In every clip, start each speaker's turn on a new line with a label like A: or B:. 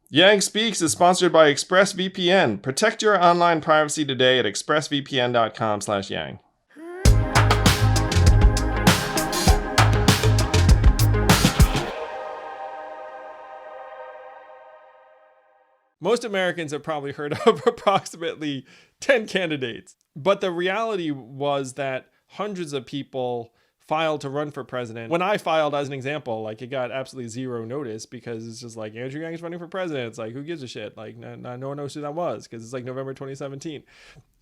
A: Yang Speaks is sponsored by ExpressVPN. Protect your online privacy today at expressvpn.com/yang. Most Americans have probably heard of approximately 10 candidates. But the reality was that hundreds of people filed to run for president. When I filed, as an example, like, it got absolutely zero notice because it's just like, Andrew Yang's running for president. It's like, who gives a shit? Like, no one knows who that was because it's like November 2017.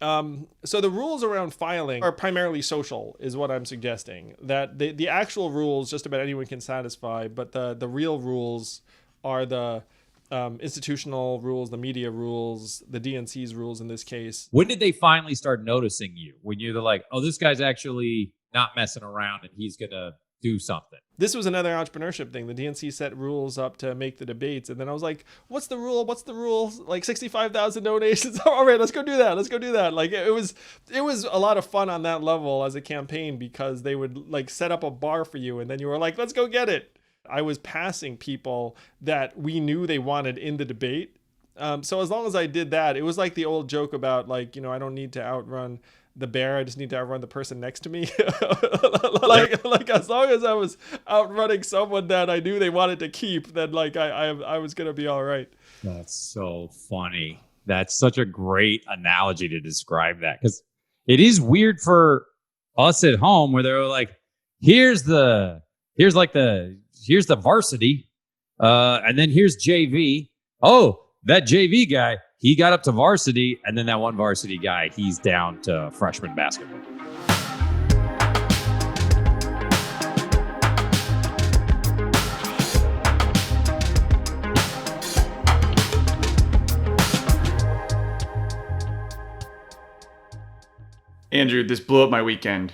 A: So the rules around filing are primarily social, is what I'm suggesting. That the actual rules just about anyone can satisfy, but the real rules are the institutional rules, the media rules, the DNC's rules in this case.
B: When did they finally start noticing you? When you're like, oh, this guy's actually not messing around and he's going to do something.
A: This was another entrepreneurship thing. The DNC set rules up to make the debates. And then I was like, what's the rule? What's the rule? Like 65,000 donations. All right, let's go do that. Let's go do that. Like, it was a lot of fun on that level as a campaign because they would like set up a bar for you. And then you were like, let's go get it. I was passing people that we knew they wanted in the debate. So as long as I did that, it was like the old joke about, like, I don't need to outrun the bear, I just need to outrun the person next to me. like as long as I was outrunning someone that I knew they wanted to keep, then like I was gonna be all right.
B: That's so funny. That's such a great analogy to describe that, because it is weird for us at home where they're like, here's the varsity, and then here's JV. Oh, that JV guy, he got up to varsity, and then that one varsity guy, he's down to freshman basketball.
C: Andrew, this blew up my weekend.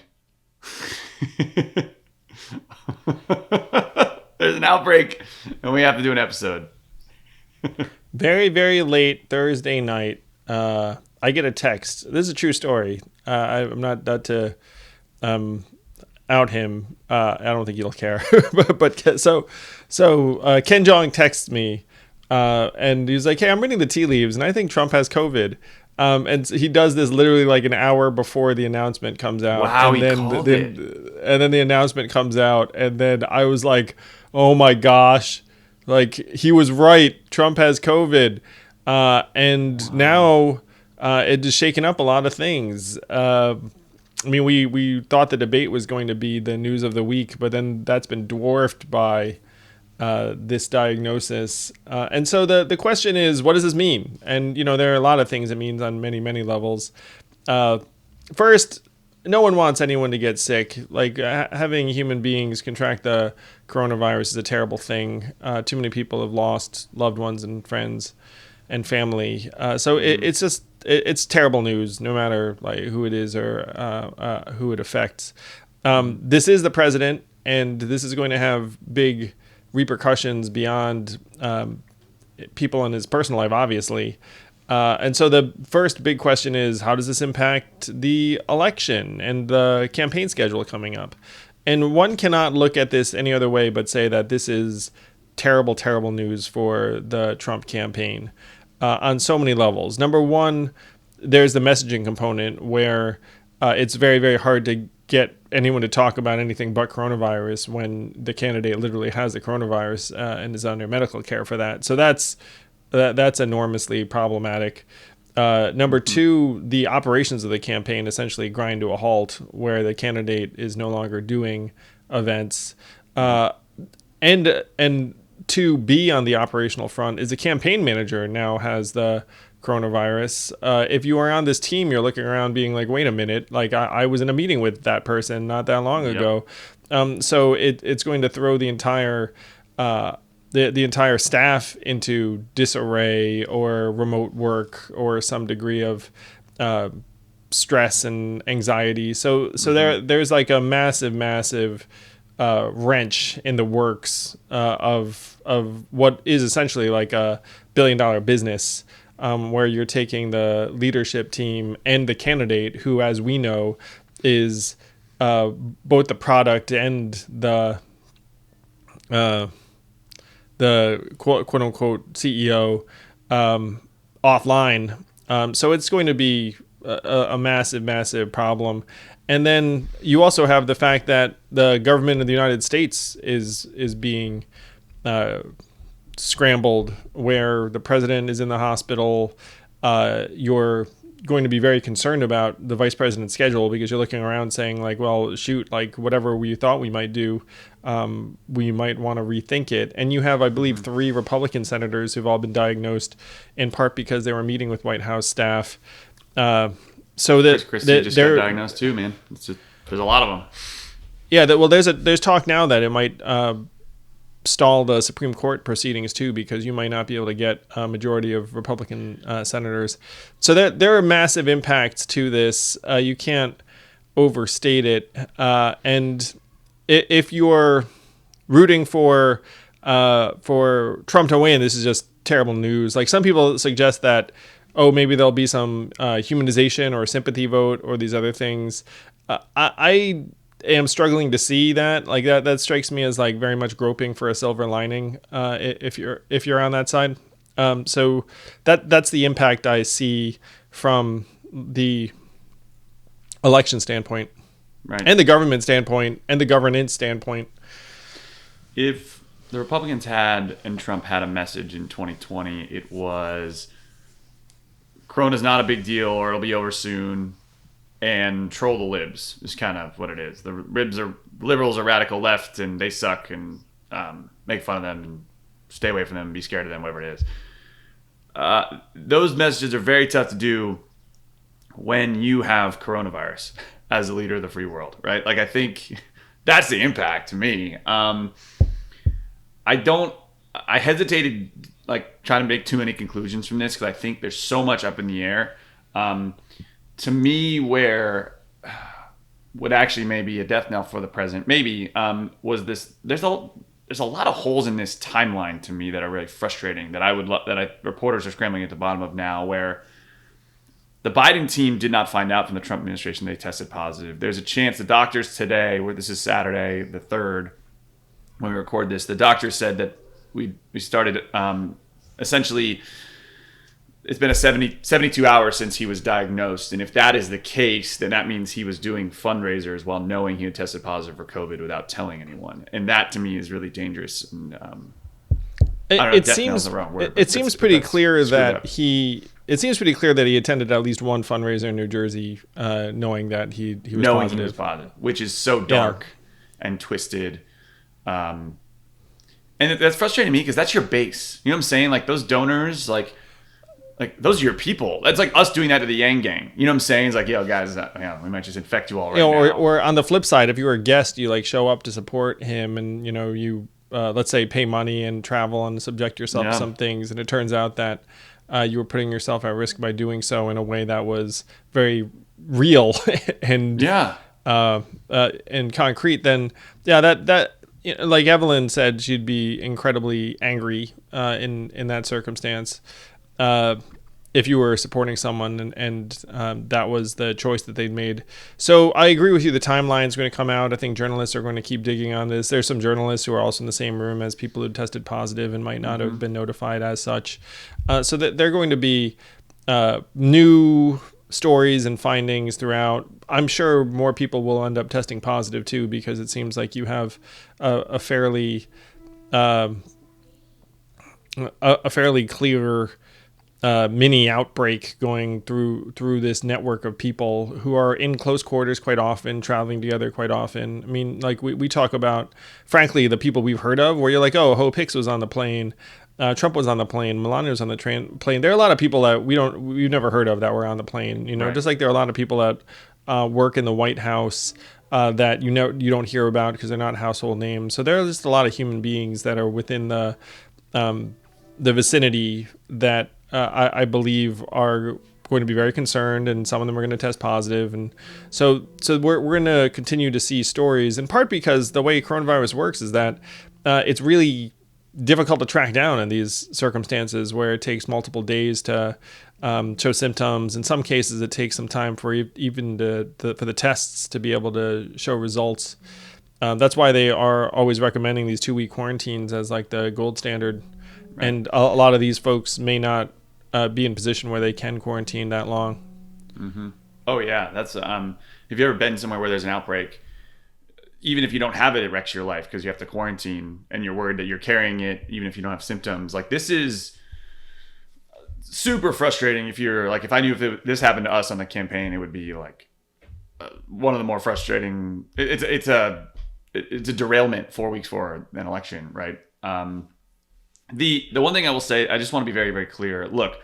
C: There's an outbreak, and we have to do an episode.
A: Very, very late Thursday night, I get a text. This is a true story. I'm not to out him. I don't think he'll care. but Ken Jeong texts me, and he's like, "Hey, I'm reading the tea leaves, and I think Trump has COVID." And he does this literally like an hour before the announcement comes out.
C: Wow,
A: and
C: he called it.
A: And then the announcement comes out, and then I was like, "Oh my gosh!" Like, he was right. Trump has COVID. And now it has shaken up a lot of things. I mean, we thought the debate was going to be the news of the week, but then that's been dwarfed by this diagnosis. And so the question is, what does this mean? And, there are a lot of things it means on many, many levels. First, no one wants anyone to get sick. Like, having human beings contract the coronavirus is a terrible thing. Too many people have lost loved ones and friends and family. So it's terrible news, no matter like who it is or who it affects. This is the president, and this is going to have big repercussions beyond people in his personal life, obviously. And so the first big question is, how does this impact the election and the campaign schedule coming up? And one cannot look at this any other way but say that this is terrible, terrible news for the Trump campaign on so many levels. Number one, there's the messaging component where it's very, very hard to get anyone to talk about anything but coronavirus when the candidate literally has the coronavirus and is under medical care for that. So that's enormously problematic. Number two, the operations of the campaign essentially grind to a halt, where the candidate is no longer doing events. And to be on the operational front is the campaign manager now has the coronavirus. If you are on this team, you're looking around being like, wait a minute, like I was in a meeting with that person not that long ago. So it's going to throw the entire the entire staff into disarray or remote work or some degree of stress and anxiety. So there's like a massive wrench in the works of what is essentially like a billion-dollar business, where you're taking the leadership team and the candidate, who, as we know, is both the product and the the quote unquote CEO offline. So it's going to be a massive problem. And then you also have the fact that the government of the United States is being scrambled, where the president is in the hospital. You're going to be very concerned about the vice president's schedule, because you're looking around saying like, well, shoot, like whatever we thought we might do, we might want to rethink it. And you have, I believe, 3 Republican senators who've all been diagnosed in part because they were meeting with White House staff. So that
C: Christie just got diagnosed too, man. There's a lot of them.
A: Yeah, well, there's talk now that it might stall the Supreme Court proceedings too, because you might not be able to get a majority of Republican senators. So there are massive impacts to this. You can't overstate it. And if you're rooting for Trump to win, this is just terrible news. Like, some people suggest that, oh, maybe there'll be some humanization or sympathy vote or these other things. I am struggling to see that. Like, that strikes me as like very much groping for a silver lining if you're on that side. So that's the impact I see from the election standpoint,
C: right,
A: and the government standpoint, and the governance standpoint.
C: If the Republicans had and Trump had a message in 2020, it was Corona's not a big deal, or it'll be over soon, and troll the libs is kind of what it is. The liberals are radical left, and they suck, and make fun of them and stay away from them and be scared of them, whatever it is. Those messages are very tough to do when you have coronavirus as a leader of the free world, right? Like, I think that's the impact to me. I hesitated like trying to make too many conclusions from this, because I think there's so much up in the air. To me, where would actually maybe a death knell for the president was this. There's a lot of holes in this timeline to me that are really frustrating, that reporters are scrambling at the bottom of now, where the Biden team did not find out from the Trump administration they tested positive. There's a chance the doctors today, where this is Saturday the 3rd when we record this, the doctors said that we started essentially, it's been 72 hours since he was diagnosed. And if that is the case, then that means he was doing fundraisers while knowing he had tested positive for COVID without telling anyone. And that to me is really dangerous. And
A: it seems pretty clear that he attended at least one fundraiser in New Jersey, knowing that he was positive,
C: which is so dark and twisted. And that's frustrating to me, because that's your base. You know what I'm saying? Like, those donors, like those are your people. That's like us doing that to the Yang Gang. You know what I'm saying? It's like, yo, guys, we might just infect you all right now.
A: Or on the flip side, if you were a guest, you like show up to support him, and you let's say pay money and travel and subject yourself to some things, and it turns out that you were putting yourself at risk by doing so in a way that was very real and and concrete. Then that. Like Evelyn said, she'd be incredibly angry in that circumstance if you were supporting someone, and that was the choice that they'd made. So I agree with you. The timeline's going to come out. I think journalists are going to keep digging on this. There's some journalists who are also in the same room as people who tested positive and might not have been notified as such. So that they're going to be new stories and findings throughout. I'm sure more people will end up testing positive too, because it seems like you have a fairly clear mini outbreak going through this network of people who are in close quarters quite often, traveling together quite often. I mean, like we talk about, frankly, the people we've heard of, where you're like, oh, Hope Hicks was on the plane. Trump was on the plane. Melania was on the plane. There are a lot of people that we've never heard of that were on the plane. Right. Just like there are a lot of people that work in the White House that you don't hear about because they're not household names. So there are just a lot of human beings that are within the vicinity that I believe are going to be very concerned, and some of them are going to test positive. And so we're going to continue to see stories, in part because the way coronavirus works is that it's really difficult to track down in these circumstances, where it takes multiple days to show symptoms. In some cases, it takes some time for even for the tests to be able to show results. That's why they are always recommending these 2-week quarantines as like the gold standard. Right. And a lot of these folks may not be in a position where they can quarantine that long.
C: Mm-hmm. Oh yeah, that's have you ever been somewhere where there's an outbreak? Even if you don't have it, it wrecks your life because you have to quarantine and you're worried that you're carrying it, even if you don't have symptoms. Like, this is super frustrating. If I knew if this happened to us on the campaign, it would be like one of the more frustrating. It's a derailment 4 weeks for an election, right? The one thing I will say, I just want to be very, very clear. Look,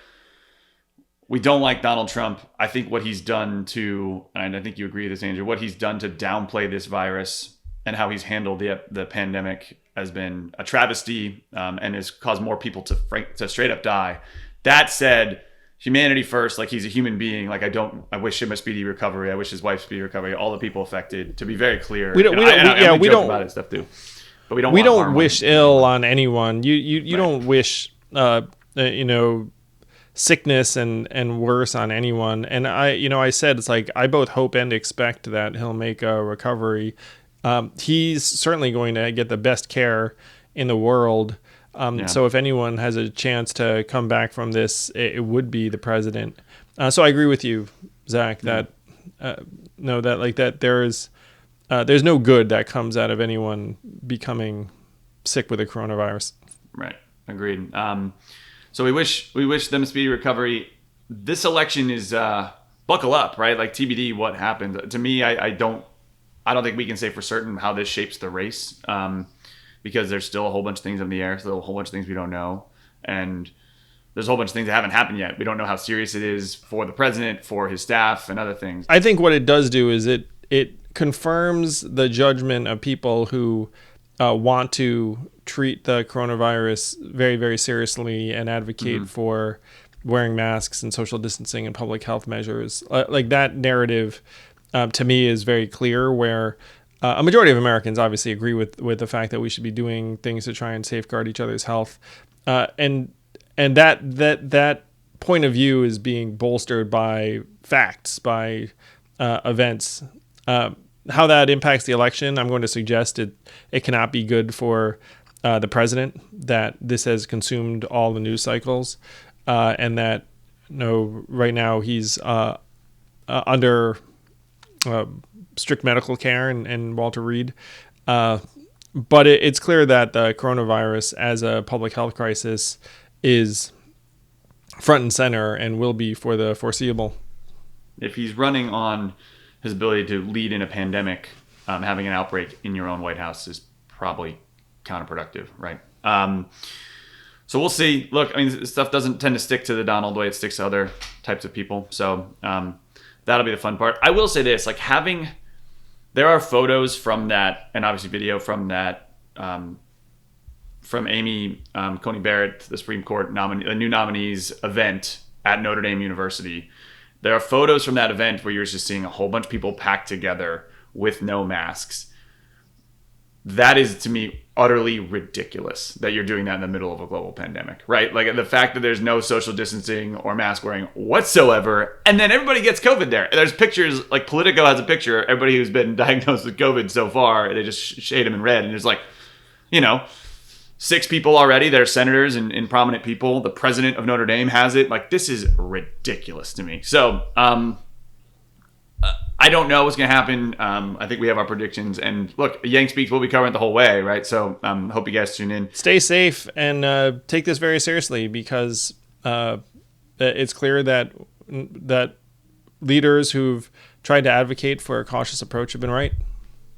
C: we don't like Donald Trump. I think what he's done and I think you agree with this, Andrew, what he's done to downplay this virus and how he's handled the pandemic has been a travesty, and has caused more people to straight up die. That said, humanity first. Like, he's a human being. Like, I wish him a speedy recovery. I wish his wife speedy recovery. All the people affected. To be very clear, we don't
A: about
C: it stuff too. But
A: we don't wish ill on anyone. You right. don't wish sickness and worse on anyone. And I said, it's like, I both hope and expect that he'll make a recovery. He's certainly going to get the best care in the world. So if anyone has a chance to come back from this, it would be the president. So I agree with you, Zach, that there's no good that comes out of anyone becoming sick with the coronavirus.
C: Right. Agreed. So we wish them a speedy recovery. This election is buckle up, right? Like, TBD what happens. To me, I don't think we can say for certain how this shapes the race, because there's still a whole bunch of things in the air, still a whole bunch of things we don't know, and there's a whole bunch of things that haven't happened yet. We don't know how serious it is for the president, for his staff, and other things.
A: I think what it does do is it confirms the judgment of people who want to treat the coronavirus very, very seriously and advocate for wearing masks and social distancing and public health measures. Like, that narrative, to me, is very clear, where a majority of Americans obviously agree with the fact that we should be doing things to try and safeguard each other's health. And that point of view is being bolstered by facts, by events. How that impacts the election, I'm going to suggest it cannot be good for the president, that this has consumed all the news cycles, and that right now he's under strict medical care and Walter Reed. But it's clear that the coronavirus as a public health crisis is front and center and will be for the foreseeable.
C: If he's running on his ability to lead in a pandemic, having an outbreak in your own White House is probably counterproductive, right? So we'll see. Look, I mean, stuff doesn't tend to stick to the Donald way. It sticks to other types of people. So that'll be the fun part. I will say this, like, there are photos from that, and obviously video from that, from Amy Coney Barrett, the Supreme Court the new nominees event at Notre Dame University. There are photos from that event where you're just seeing a whole bunch of people packed together with no masks. That is, to me, utterly ridiculous that you're doing that in the middle of a global pandemic, right? Like, the fact that there's no social distancing or mask wearing whatsoever, and then everybody gets COVID there. There's pictures, like Politico has a picture, everybody who's been diagnosed with COVID so far, they just shade them in red, and there's like, 6 people already. They're senators and prominent people. The president of Notre Dame has it. Like, this is ridiculous to me. So, I don't know what's going to happen. I think we have our predictions. And look, Yang Speaks will be covering it the whole way, right? So, hope you guys tune in.
A: Stay safe and take this very seriously, because it's clear that leaders who've tried to advocate for a cautious approach have been right.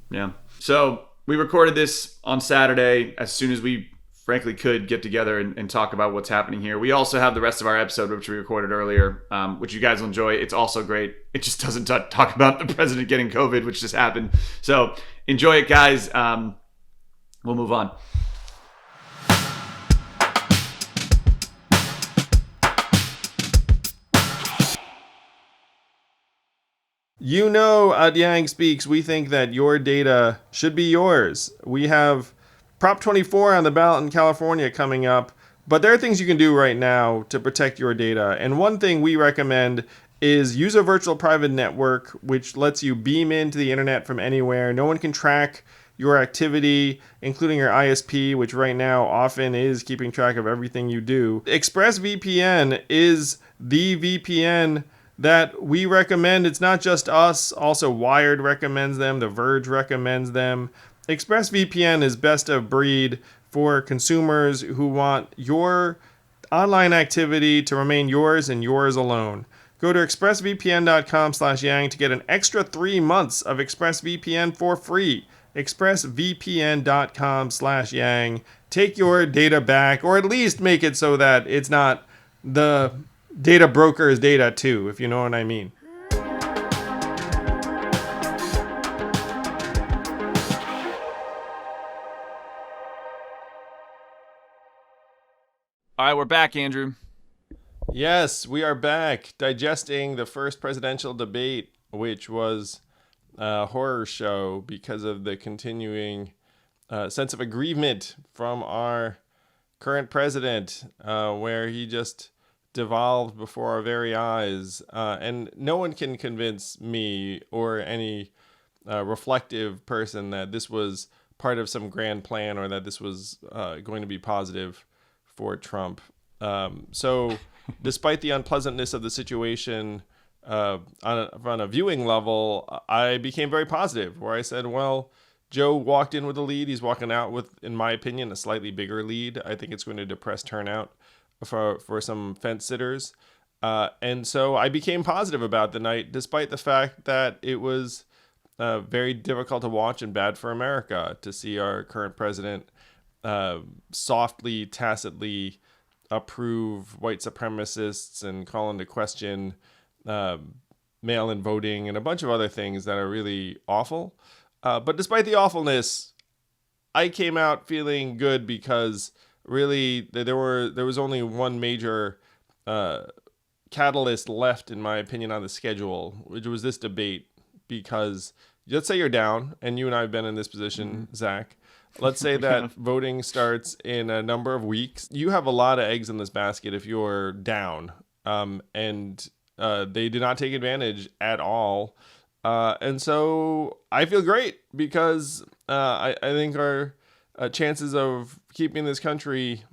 C: Yeah. So, we recorded this on Saturday as soon as we frankly could get together and talk about what's happening here. We also have the rest of our episode, which we recorded earlier, which you guys will enjoy. It's also great. It just doesn't talk about the president getting COVID, which just happened. So enjoy it, guys. We'll move on.
A: At Yang Speaks, we think that your data should be yours. We have Prop 24 on the ballot in California coming up, but there are things you can do right now to protect your data. And one thing we recommend is use a virtual private network, which lets you beam into the internet from anywhere. No one can track your activity, including your ISP, which right now often is keeping track of everything you do. ExpressVPN is the VPN that we recommend. It's not just us. Also, Wired recommends them. The Verge recommends them. ExpressVPN is best of breed for consumers who want your online activity to remain yours and yours alone. Go to expressvpn.com/yang to get an extra 3 months of ExpressVPN for free. expressvpn.com/yang. Take your data back, or at least make it so that it's not the data broker's data too, if you know what I mean.
C: All right, we're back, Andrew.
A: Yes, we are back digesting the first presidential debate, which was a horror show because of the continuing sense of aggrievement from our current president, where he just devolved before our very eyes. And no one can convince me or any reflective person that this was part of some grand plan or that this was going to be positive for Trump. So despite the unpleasantness of the situation on a viewing level, I became very positive, where I said, well, Joe walked in with a lead. He's walking out with, in my opinion, a slightly bigger lead. I think it's going to depress turnout for some fence sitters. And so I became positive about the night, despite the fact that it was very difficult to watch and bad for America to see our current president softly, tacitly approve white supremacists and call into question mail-in voting and a bunch of other things that are really awful. But despite the awfulness, I came out feeling good because really there was only one major catalyst left, in my opinion, on the schedule, which was this debate. Because let's say you're down, and you and I have been in this position, Zach. Let's say that voting starts in a number of weeks. You have a lot of eggs in this basket if you're down, and they did not take advantage at all. And so I feel great because I think our chances of keeping this country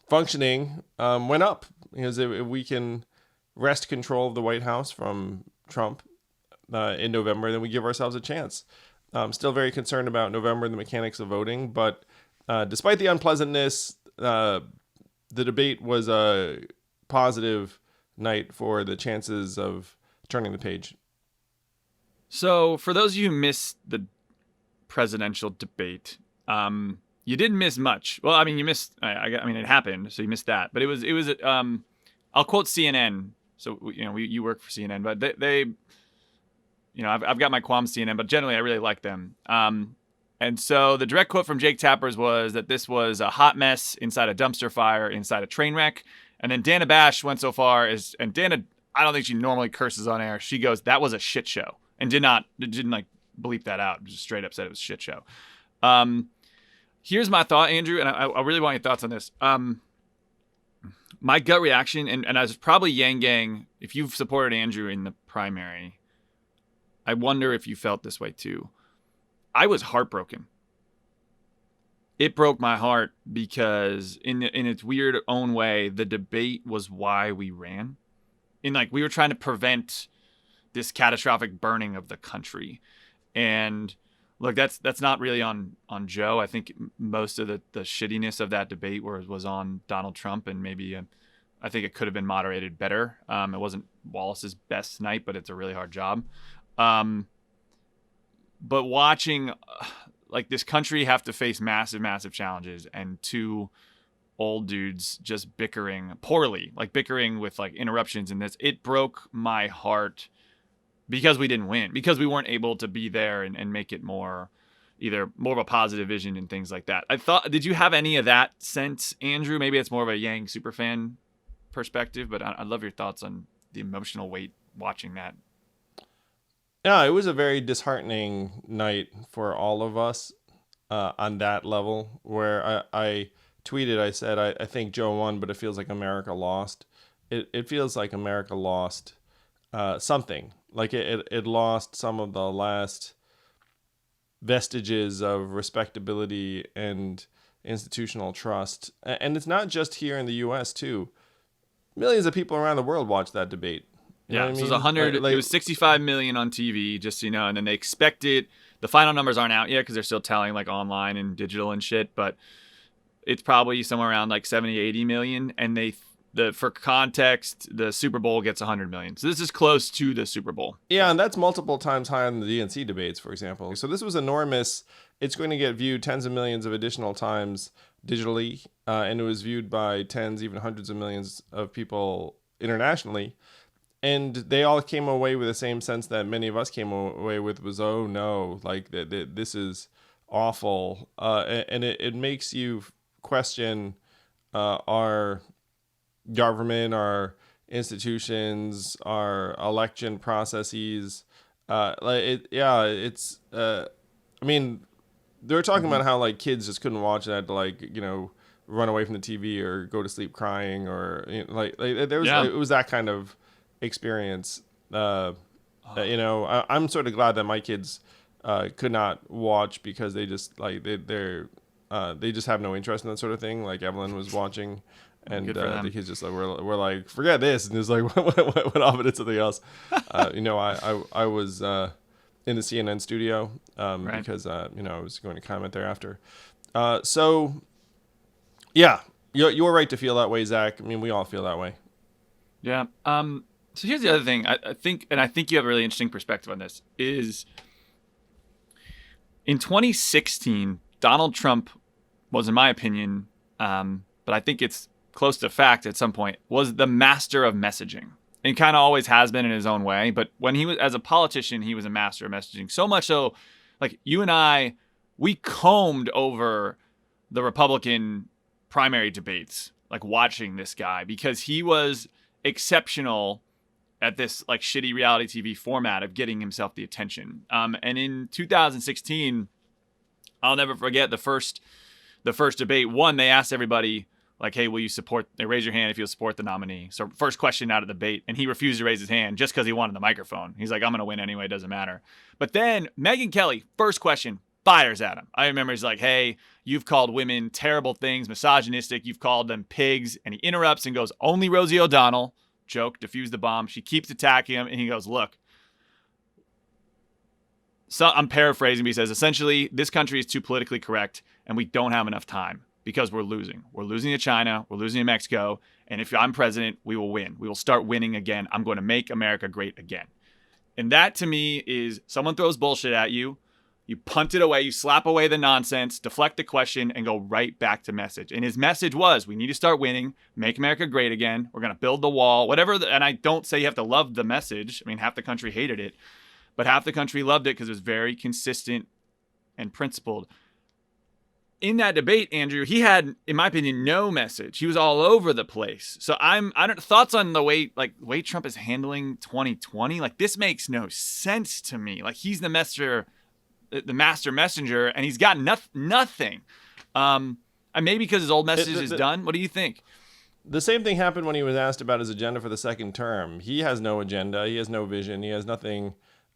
A: functioning went up, because if we can wrest control of the White House from Trump in November, then we give ourselves a chance. I'm still very concerned about November and the mechanics of voting, but despite the unpleasantness, the debate was a positive night for the chances of turning the page.
C: So for those of you who missed the presidential debate, you didn't miss much. Well, I mean, you missed. I mean, it happened, so you missed that. But it was. I'll quote CNN. So you work for CNN, but they I've got my qualms CNN, but generally I really like them. And so the direct quote from Jake Tappers was that this was a hot mess inside a dumpster fire, inside a train wreck. And then Dana Bash went so far as, and Dana, I don't think she normally curses on air. She goes, that was a shit show, and didn't like bleep that out. Just straight up said it was a shit show. Here's my thought, Andrew, and I really want your thoughts on this. My gut reaction, and I was probably Yang Gang, if you've supported Andrew in the primary, I wonder if you felt this way too. I was heartbroken. It broke my heart because in its weird own way, the debate was why we ran. We were trying to prevent this catastrophic burning of the country. And look, that's not really on Joe. I think most of the shittiness of that debate was on Donald Trump, and maybe I think it could have been moderated better. It wasn't Wallace's best night, but it's a really hard job. But watching this country have to face massive, massive challenges, and two old dudes just bickering poorly, bickering with interruptions in this, it broke my heart because we didn't win, because we weren't able to be there and make it more of a positive vision and things like that. Did you have any of that sense, Andrew? Maybe it's more of a Yang superfan perspective, but I'd love your thoughts on the emotional weight watching that.
A: Yeah, it was a very disheartening night for all of us on that level, where I tweeted, I said, I think Joe won, but it feels like America lost. It feels like America lost something. It lost some of the last vestiges of respectability and institutional trust. And it's not just here in the U.S. too. Millions of people around the world watch that debate. You know what I
D: So it
A: mean?
D: was 100.
A: Like,
D: it was 65 million on TV, just so you know, and then they expected the final numbers aren't out yet because they're still telling like online and digital and shit, but it's probably somewhere around like 70, 80 million, and for context, the Super Bowl gets 100 million. So this is close to the Super Bowl.
A: yeah, and that's multiple times higher than the DNC debates, for example. So this was enormous. It's going to get viewed tens of millions of additional times digitally, and it was viewed by tens, even hundreds of millions of people internationally. And they all came away with the same sense that many of us came away with was, oh no, like this is awful. And it makes you question our government, our institutions, our election processes. It's. I mean, they were talking about how like kids just couldn't watch that to like run away from the TV or go to sleep crying or like there was it was that kind of experience. I'm sort of glad that my kids could not watch because they just like they just have no interest in that sort of thing. Like Evelyn was watching, and the kids just like we're like forget this, and it's like what off into something else. I was in the CNN studio because I was going to comment thereafter. So yeah, you're right to feel that way, Zach. I mean, we all feel that way.
D: Yeah. So here's the other thing. I think you have a really interesting perspective on this. Is in 2016, Donald Trump was, in my opinion, but I think it's close to fact at some point, was the master of messaging. And kind of always has been in his own way. But when he was, as a politician, he was a master of messaging. So much so, like you and I, we combed over the Republican primary debates, like watching this guy, because he was exceptional at this like shitty reality TV format of getting himself the attention. And in 2016, I'll never forget the first debate. One, they asked everybody like, hey, will you support, they raise your hand if you'll support the nominee. So first question out of the debate, and he refused to raise his hand just because he wanted the microphone. He's like, I'm going to win anyway, it doesn't matter. But then Megyn Kelly, first question, fires at him. I remember he's like, hey, you've called women terrible things, misogynistic, you've called them pigs. And he interrupts and goes, only Rosie O'Donnell, joke, defuse the bomb. She keeps attacking him, and he goes, look, so I'm paraphrasing, but he says, essentially, this country is too politically correct, and we don't have enough time because we're losing. We're losing to China. We're losing to Mexico. And if I'm president, we will win. We will start winning again. I'm going to make America great again. And that, to me, is someone throws bullshit at you. You punt it away. You slap away the nonsense, deflect the question, and go right back to message. And his message was, we need to start winning, make America great again. We're going to build the wall, whatever. And I don't say you have to love the message. I mean, half the country hated it, but half the country loved it because it was very consistent and principled. In that debate, Andrew, he had, in my opinion, no message. He was all over the place. So thoughts on the way Trump is handling 2020. Like, this makes no sense to me. Like, he's the master messenger, and he's got nothing. And maybe because his old message is done. What do you think?
A: The same thing happened when he was asked about his agenda for the second term. He has no agenda. He has no vision. He has nothing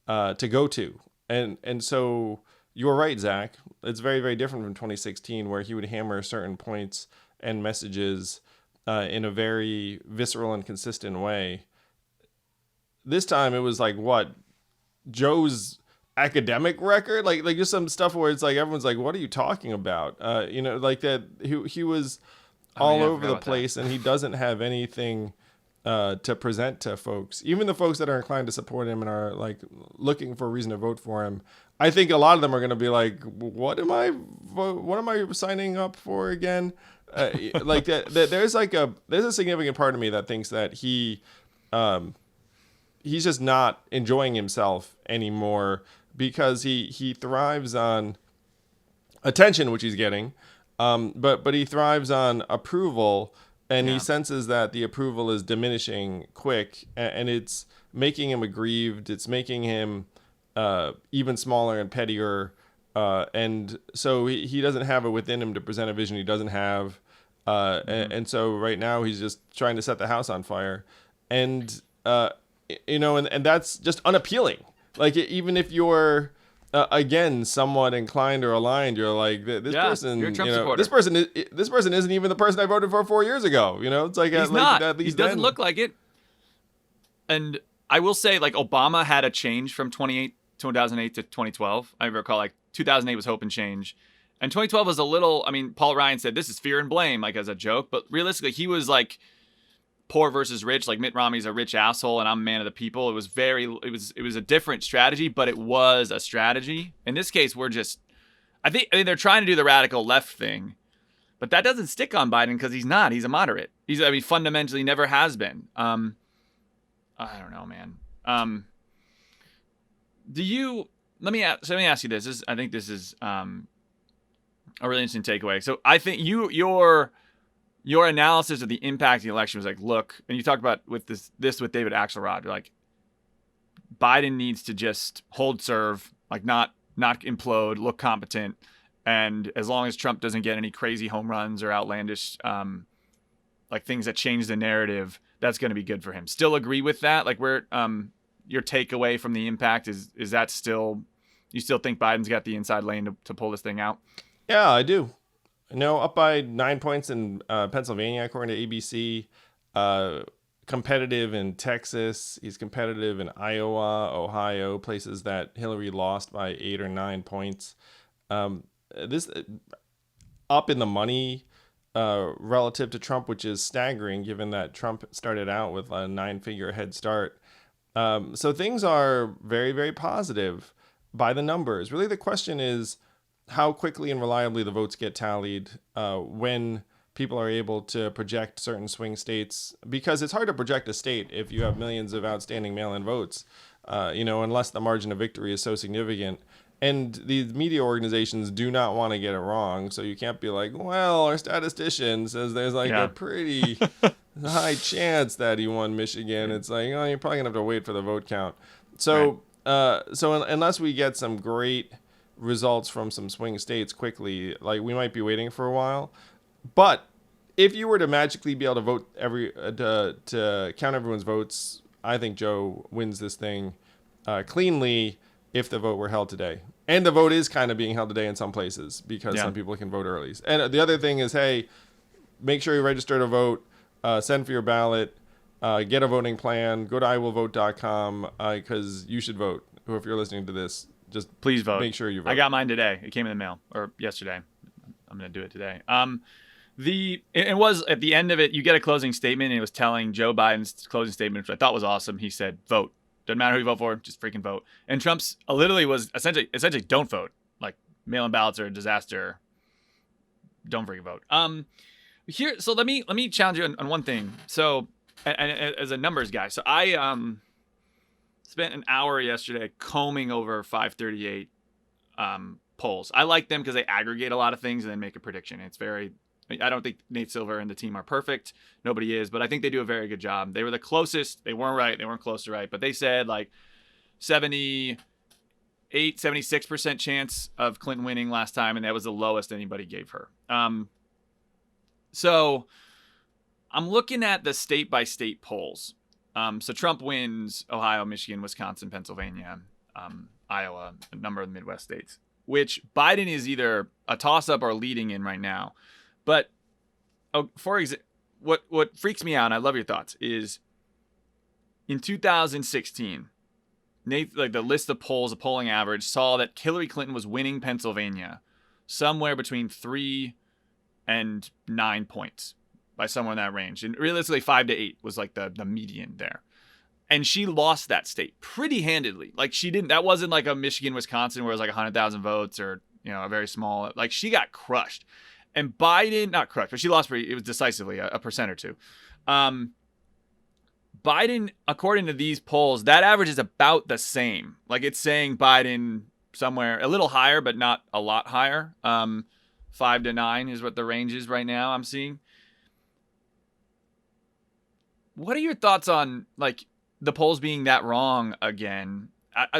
A: to go to. And so you're right, Zach. It's very, very different from 2016, where he would hammer certain points and messages in a very visceral and consistent way. This time it was like, what? Joe's academic record? Like just some stuff where it's like, everyone's like, what are you talking about? Like that he was all over the place, and he doesn't have anything to present to folks. Even the folks that are inclined to support him and are like looking for a reason to vote for him, I think a lot of them are going to be like, what am I signing up for again? Like that there's a significant part of me that thinks that he's just not enjoying himself anymore, because he thrives on attention, which he's getting, but he thrives on approval, and he senses that the approval is diminishing quick, and it's making him aggrieved. It's making him even smaller and pettier, and so he doesn't have it within him to present a vision he doesn't have, and so right now he's just trying to set the house on fire, and and that's just unappealing. Like, even if you're again, somewhat inclined or aligned. You're like, this
D: Yeah,
A: person,
D: you're a Trump
A: this
D: supporter.
A: person isn't even the person I voted for 4 years ago. It's like,
D: He's
A: like
D: not.
A: at
D: He
A: least
D: doesn't
A: then.
D: look like it. And I will say, like, Obama had a change from 2008 to 2012. I recall, like, 2008 was hope and change. And 2012 was a little, I mean, Paul Ryan said this is fear and blame, like, as a joke. But realistically, he was like poor versus rich. Like, Mitt Romney's a rich asshole and I'm a man of the people. It was a different strategy, but it was a strategy. In this case, I think they're trying to do the radical left thing. But that doesn't stick on Biden because he's not. He's a moderate. Fundamentally never has been. I don't know, man. Let me ask you this. I think this is a really interesting takeaway. So I think your analysis of the impact of the election was like, look, and you talked about with this with David Axelrod, you're like, Biden needs to just hold serve, like not implode, look competent, and as long as Trump doesn't get any crazy home runs or outlandish like things that change the narrative, that's going to be good for him. Still agree with that? Like, where your takeaway from the impact is that still, you still think Biden's got the inside lane to pull this thing out?
A: Yeah, I do. Up by 9 points in Pennsylvania, according to ABC. Competitive in Texas. He's competitive in Iowa, Ohio, places that Hillary lost by 8 or 9 points. This up in the money relative to Trump, which is staggering given that Trump started out with a 9-figure head start. So things are very, very positive by the numbers. Really, the question is how quickly and reliably the votes get tallied when people are able to project certain swing states, because it's hard to project a state if you have millions of outstanding mail-in votes, unless the margin of victory is so significant. And these media organizations do not want to get it wrong. So you can't be like, well, our statistician says there's a pretty high chance that he won Michigan. It's like, oh, you're probably going to have to wait for the vote count. So, unless we get some great results from some swing states quickly, like we might be waiting for a while. But if you were to magically be able to vote to count everyone's votes, I think Joe wins this thing cleanly if the vote were held today. And the vote is kind of being held today in some places because some people can vote early. And the other thing is, hey, make sure you register to vote, send for your ballot, get a voting plan, go to iwillvote.com because you should vote. Or if you're listening to this, just
D: please vote.
A: Make sure you vote.
D: I got mine today. It came in the mail, or yesterday. I'm going to do it today. It was at the end of it, you get a closing statement, and it was telling Joe Biden's closing statement, which I thought was awesome. He said, vote. Doesn't matter who you vote for, just freaking vote. And Trump's literally was essentially don't vote. Like, mail-in ballots are a disaster. Don't freaking vote. So let me challenge you on one thing. So, and as a numbers guy, so I spent an hour yesterday combing over 538 polls. I like them because they aggregate a lot of things and then make a prediction. I don't think Nate Silver and the team are perfect. Nobody is, but I think they do a very good job. They were the closest. They weren't right. They weren't close to right, but they said like 76% chance of Clinton winning last time, and that was the lowest anybody gave her. So I'm looking at the state-by-state polls. So Trump wins Ohio, Michigan, Wisconsin, Pennsylvania, Iowa, a number of the Midwest states, which Biden is either a toss-up or leading in right now. But for example, what freaks me out, and I love your thoughts, is in 2016, the list of polls, the polling average, saw that Hillary Clinton was winning Pennsylvania somewhere between 3 and 9 points, by somewhere in that range. And realistically, 5 to 8 was like the median there. And she lost that state pretty handedly. Like, that wasn't like a Michigan, Wisconsin where it was like 100,000 votes or, a very small, like, she got crushed. And Biden, not crushed, but she lost it was decisively a percent or two. Biden, according to these polls, that average is about the same. Like, it's saying Biden somewhere a little higher, but not a lot higher. 5 to 9 is what the range is right now, I'm seeing. What are your thoughts on, like, the polls being that wrong again?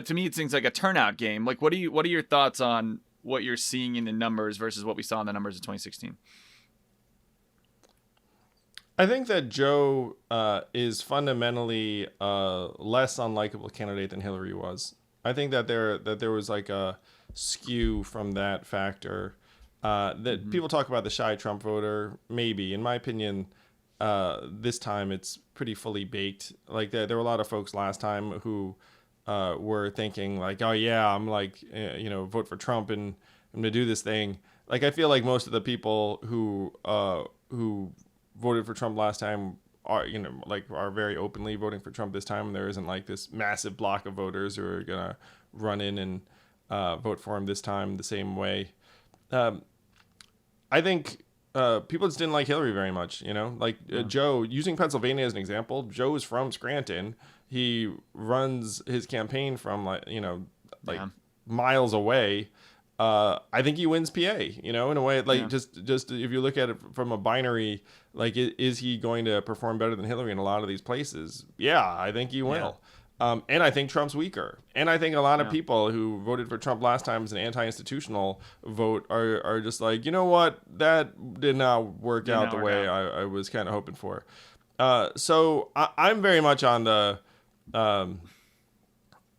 D: To me, it seems like a turnout game. Like, what are your thoughts on what you're seeing in the numbers versus what we saw in the numbers of 2016?
A: I think that Joe is fundamentally a less unlikable candidate than Hillary was. I think that there was like a skew from that factor. That people talk about the shy Trump voter. Maybe, in my opinion, this time it's pretty fully baked. Like there were a lot of folks last time who were thinking like, oh yeah, I'm like, vote for Trump and I'm gonna do this thing. Like I feel like most of the people who voted for Trump last time are very openly voting for Trump this time. There isn't like this massive block of voters who are gonna run in and vote for him this time the same way. I think people just didn't like Hillary very much. Joe, using Pennsylvania as an example, Joe is from Scranton. He runs his campaign from miles away. I think he wins PA, in a way, just if you look at it from a binary, like, is he going to perform better than Hillary in a lot of these places? Yeah, I think he will. And I think Trump's weaker. And I think a lot of people who voted for Trump last time as an anti-institutional vote are just like, you know what, that did not work out the way I was kind of hoping for. So I'm very much on the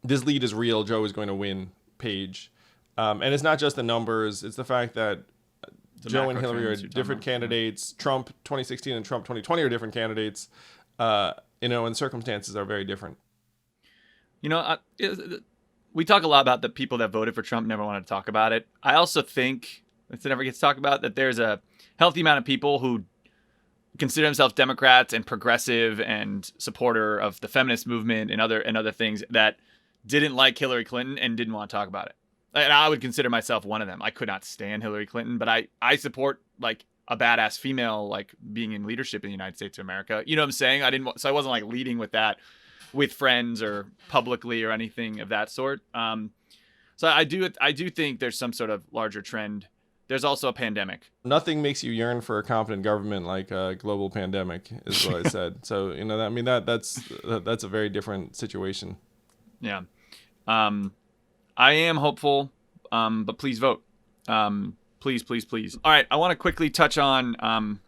A: this lead is real, Joe is going to win page. And it's not just the numbers, it's the fact that Joe and Hillary are different candidates. Trump 2016 and Trump 2020 are different candidates, and circumstances are very different.
D: We talk a lot about the people that voted for Trump never want to talk about it. I also think, if it never gets talked about, that there's a healthy amount of people who consider themselves Democrats and progressive and supporter of the feminist movement and other things that didn't like Hillary Clinton and didn't want to talk about it. And I would consider myself one of them. I could not stand Hillary Clinton, but I support like a badass female, like being in leadership in the United States of America. You know what I'm saying? I wasn't like leading with that with friends or publicly or anything of that sort. So I do think there's some sort of larger trend. There's also a pandemic.
A: Nothing makes you yearn for a competent government like a global pandemic, is what I said. So that's a very different situation.
D: Yeah. I am hopeful, but please vote. Please. All right, I want to quickly touch on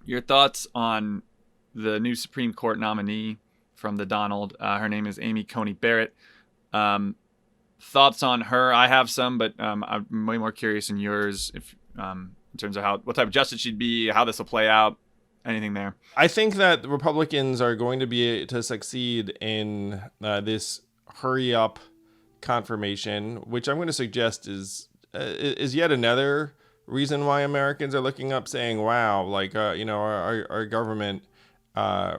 D: your thoughts on the new Supreme Court nominee from the Donald. Her name is Amy Coney Barrett. Thoughts on her? I have some, but I'm way more curious in yours, if in terms of what type of justice she'd be, how this will play out, anything there.
A: I think that the Republicans are going to be to succeed in this hurry up confirmation, which I'm going to suggest is yet another reason why Americans are looking up, saying, "Wow, like our government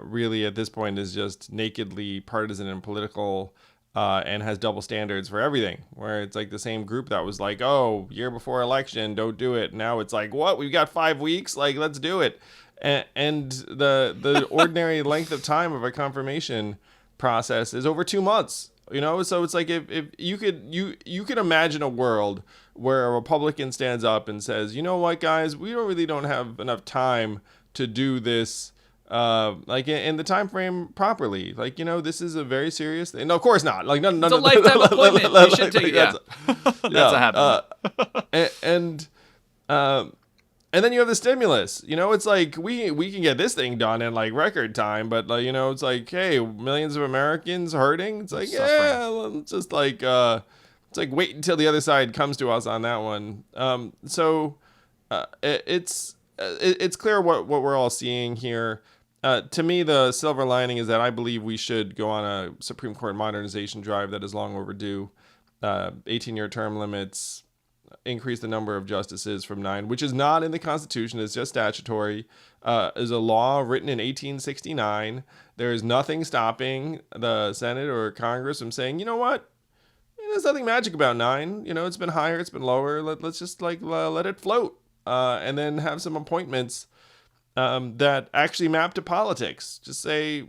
A: really at this point is just nakedly partisan and political." And has double standards for everything, where it's like the same group that was like, oh, year before election, don't do it. Now it's like, what? We've got 5 weeks? Like, let's do it. And the ordinary length of time of a confirmation process is over 2 months. So it's like if you could imagine a world where a Republican stands up and says, you know what, guys, we don't have enough time to do this. Like in the time frame properly, this is a very serious thing. No, of course not. Like none.
D: It's a lifetime appointment. You should take it. Yeah, that's what happened.
A: And then you have the stimulus. It's like we can get this thing done in like record time, but it's like, hey, millions of Americans hurting. It's like, yeah, let's just like it's like wait until the other side comes to us on that one. It's clear what we're all seeing here. To me, the silver lining is that I believe we should go on a Supreme Court modernization drive that is long overdue. 18-year term limits, increase the number of justices from 9, which is not in the Constitution. It's just statutory. Is a law written in 1869. There is nothing stopping the Senate or Congress from saying, you know what? There's nothing magic about 9. It's been higher, it's been lower. Let's just let it float. And then have some appointments that actually map to politics. Just say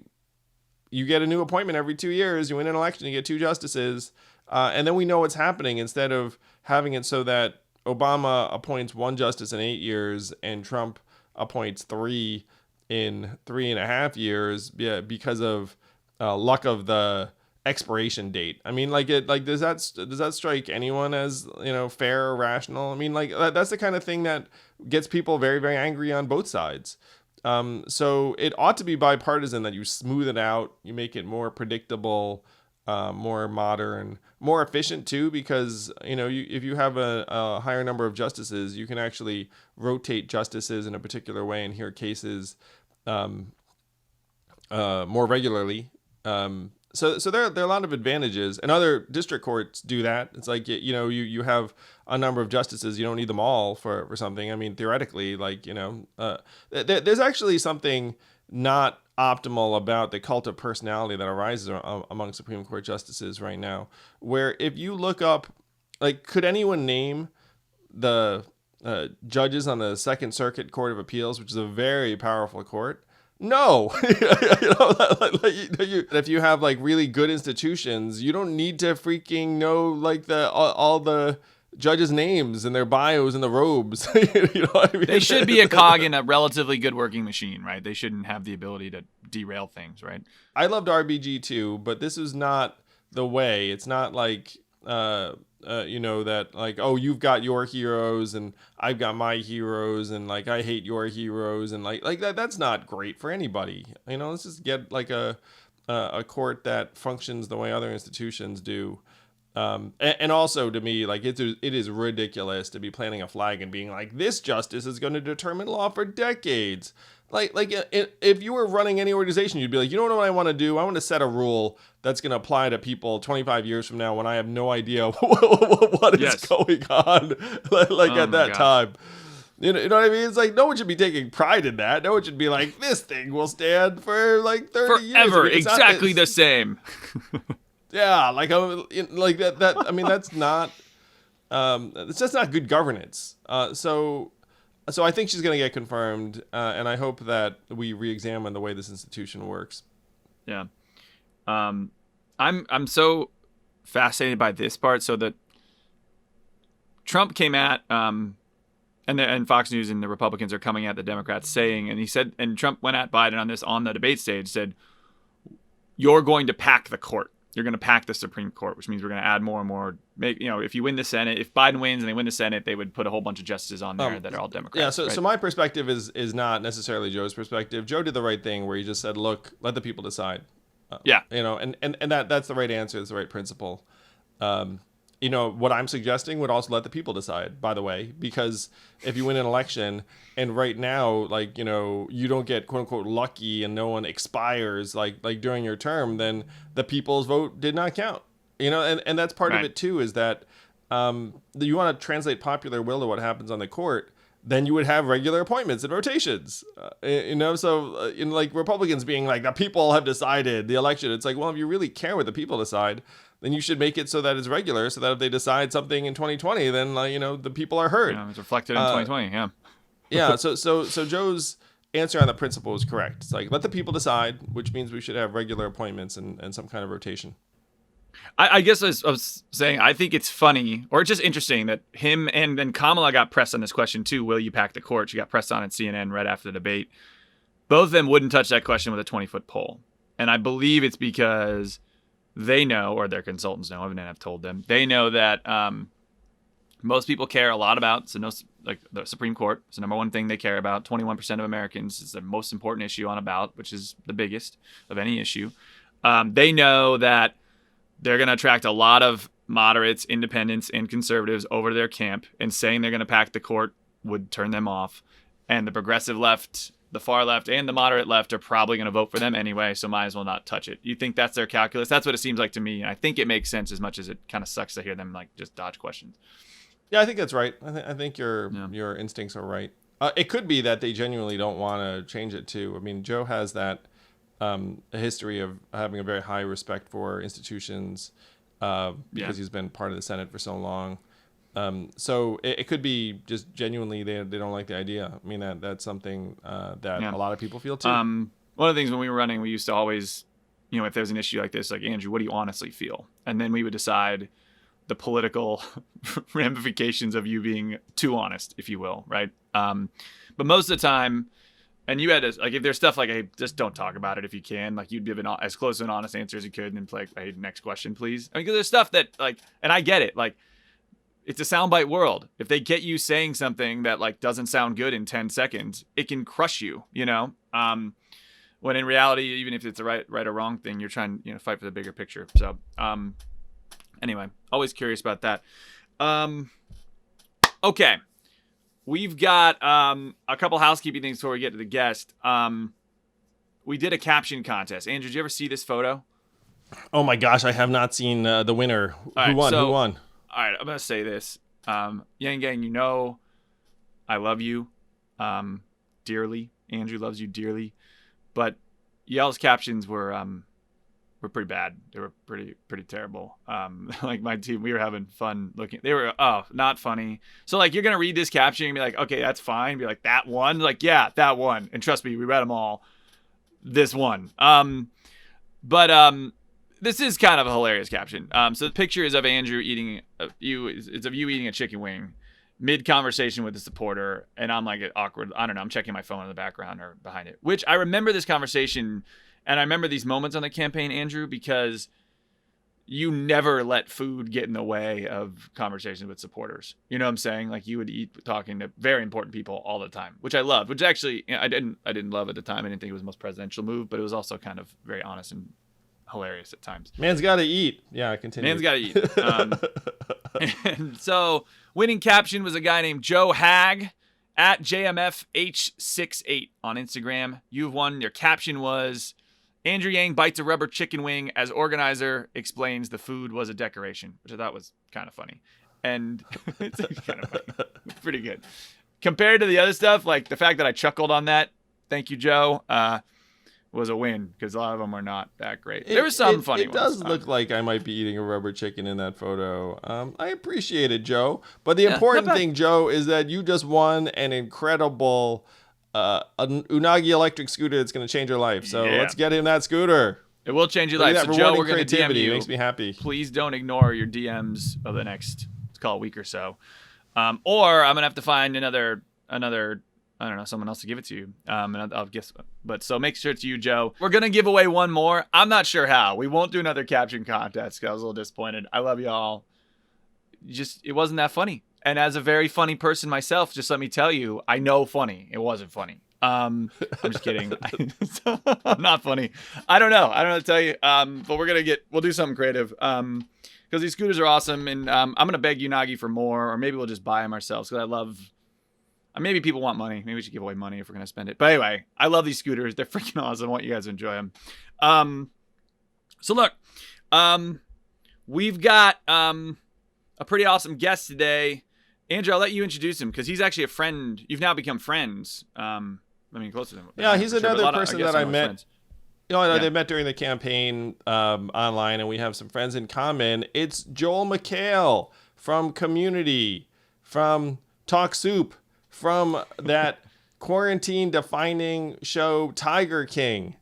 A: you get a new appointment every 2 years, you win an election, you get 2 justices, and then we know what's happening, instead of having it so that Obama appoints 1 justice in 8 years and Trump appoints 3 in 3.5 years because of luck of the expiration date. I mean, does that strike anyone as fair or rational? I mean, that's the kind of thing that gets people very, very angry on both sides. So it ought to be bipartisan, that you smooth it out, you make it more predictable, more modern, more efficient too, because if you have a higher number of justices, you can actually rotate justices in a particular way and hear cases more regularly. So there are a lot of advantages, and other district courts do that. It's like, you have a number of justices. You don't need them all for something. I mean, theoretically, there's actually something not optimal about the cult of personality that arises among Supreme Court justices right now, where if you look up, could anyone name the judges on the Second Circuit Court of Appeals, which is a very powerful court? No. If you have really good institutions, you don't need to freaking know all the judges' names and their bios and the robes. What I mean?
D: They should be a cog in a relatively good working machine, right? They shouldn't have the ability to derail things, right?
A: I loved RBG too, but this is not the way. It's not oh, you've got your heroes and I've got my heroes, and I hate your heroes, and that. That's not great for anybody. Let's just get a court that functions the way other institutions do. And also, to me, it is ridiculous to be planting a flag and being like, this justice is going to determine law for decades. If you were running any organization, you'd be like, you know what I want to do? I want to set a rule that's going to apply to people 25 years from now when I have no idea what is going on at that time. You know what I mean? It's no one should be taking pride in that. No one should be like, this thing will stand for 30 years.
D: Forever, exactly the same.
A: Yeah, that. I mean, that's not. It's just not good governance. So I think she's going to get confirmed, and I hope that we re-examine the way this institution works.
D: Yeah, I'm so fascinated by this part. So that Trump came at and Fox News and the Republicans are coming at the Democrats saying, and he said, and Trump went at Biden on this on the debate stage, said, "You're going to pack the court. You're going to pack the Supreme Court," which means we're going to add more and more. If you win the Senate, if Biden wins and they win the Senate, they would put a whole bunch of justices on there that are all Democrats.
A: Yeah. So my perspective is not necessarily Joe's perspective. Joe did the right thing where he just said, "Look, let the people decide." And that's the right answer. It's the right principle. What I'm suggesting would also let the people decide, by the way, because if you win an election and right now, you don't get quote unquote lucky and no one expires during your term, then the people's vote did not count, and that's part of it too, is that you want to translate popular will to what happens on the court. Then you would have regular appointments and rotations, so Republicans being the people have decided the election. It's well, if you really care what the people decide, then you should make it so that it's regular, so that if they decide something in 2020, then the people are heard.
D: Yeah, it's reflected in 2020. Yeah.
A: Yeah. So Joe's answer on the principle is correct. It's let the people decide, which means we should have regular appointments and some kind of rotation.
D: I guess I was saying, I think it's funny or just interesting that him and then Kamala got pressed on this question too. Will you pack the court? She got pressed on at CNN right after the debate. Both of them wouldn't touch that question with a 20-foot pole. And I believe it's because they know, or their consultants know, I've told them, they know that most people care a lot about the Supreme Court. It's the number one thing they care about. 21% of Americans is the most important issue on a ballot, which is the biggest of any issue. They know that they're going to attract a lot of moderates, independents, and conservatives over to their camp, and saying they're going to pack the court would turn them off. And the progressive left, the far left, and the moderate left are probably going to vote for them anyway, so might as well not touch it. You think that's their calculus? That's what it seems like to me, and I think it makes sense as much as it kind of sucks to hear them just dodge questions.
A: Yeah, I think that's right. I think your instincts are right. It could be that they genuinely don't want to change it too. I mean, Joe has that a history of having a very high respect for institutions because he's been part of the Senate for so long. So it could be just genuinely they don't like the idea. I mean, that's something that a lot of people feel too.
D: One of the things when we were running, we used to always, if there's an issue like this, Andrew, what do you honestly feel? And then we would decide the political ramifications of you being too honest, if you will, right? But most of the time, and you had to, if there's stuff hey, just don't talk about it if you can. You'd give as close to an honest answer as you could, and then hey, next question, please. I mean, because there's stuff that and I get it, it's a soundbite world. If they get you saying something that doesn't sound good in 10 seconds, it can crush you, when in reality, even if it's a right or wrong thing, you're trying to fight for the bigger picture. So anyway, always curious about that. Okay, we've got a couple housekeeping things before we get to the guest. We did a caption contest. Andrew, did you ever see this photo?
A: Oh my gosh, I have not seen the winner. Who won? Who won?
D: All right, I'm gonna say this. Yang Gang, I love you dearly. Andrew loves you dearly, but y'all's captions were pretty bad. They were pretty terrible. Like my team, we were having fun looking. They were not funny. So like you're gonna read this caption and be like, okay, that's fine. Be like, that one, like, yeah, that one. And trust me, we read them all. This one. This is kind of a hilarious caption. So the picture is of Andrew eating it's of you eating a chicken wing mid conversation with a supporter, and I'm like awkward. I don't know. I'm checking my phone in the background or behind it. Which I remember this conversation, and I remember these moments on the campaign, Andrew, because you never let food get in the way of conversations with supporters. You know what I'm saying? Like you would eat talking to very important people all the time, which I loved. Which actually I didn't love at the time. I didn't think it was the most presidential move, but it was also kind of very honest and hilarious at times.
A: Man's got to eat. Yeah, continue.
D: Man's got to eat. And so winning caption was a guy named Joe Hag at JMFH68 on Instagram. You've won. Your caption was, Andrew Yang bites a rubber chicken wing as organizer explains the food was a decoration, which I thought was kind of funny. And it's kind of funny. Pretty good. Compared to the other stuff, like the fact that I chuckled on that, thank you, Joe, was a win because a lot of them are not that great. There were some funny ones.
A: It does look like I might be eating a rubber chicken in that photo. I appreciate it, Joe. But the important thing, Joe, is that you just won an incredible an Unagi electric scooter that's going to change your life. So let's get him that scooter.
D: It will change your life. So Joe, we're going to DM you.
A: It makes me happy.
D: Please don't ignore your DMs of the next, let's call it a week or so. Or I'm going to have to find another, I don't know, someone else to give it to you. And I'll guess. But so make sure it's you, Joe. We're going to give away one more. I'm not sure how. We won't do another caption contest because I was a little disappointed. I love y'all. It wasn't that funny. And as a very funny person myself, just let me tell you, I know funny. It wasn't funny. I'm just kidding. I'm not funny. I don't know what to tell you. But we'll do something creative. Because these scooters are awesome. And I'm going to beg Unagi for more, or maybe we'll just buy them ourselves. Because maybe people want money. Maybe we should give away money if we're going to spend it. But anyway, I love these scooters. They're freaking awesome. I want you guys to enjoy them. So look, we've got a pretty awesome guest today. Andrew, I'll let you introduce him because he's actually a friend. You've now become friends. Close to him.
A: Yeah, he's another person that I met. They met during the campaign online, and we have some friends in common. It's Joel McHale from Community, from Talk Soup, from that quarantine-defining show Tiger King,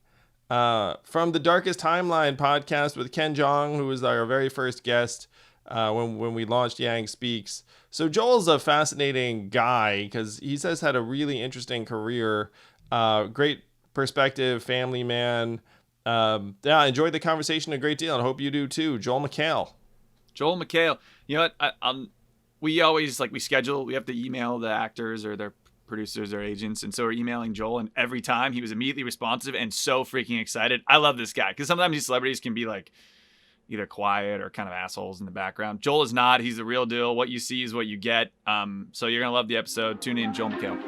A: from the Darkest Timeline podcast with Ken Jeong, who was our very first guest when we launched Yang Speaks. So Joel's a fascinating guy because he says had a really interesting career, great perspective, family man. I enjoyed the conversation a great deal, and I hope you do too. Joel McHale.
D: Joel McHale. You know what? We always we have to email the actors or their producers or agents, and so we're emailing Joel, and every time he was immediately responsive and so freaking excited. I love this guy because sometimes these celebrities can be like either quiet or kind of assholes in the background. Joel is not. He's the real deal. What you see is what you get. So you're gonna love the episode. Tune in, Joel McHale.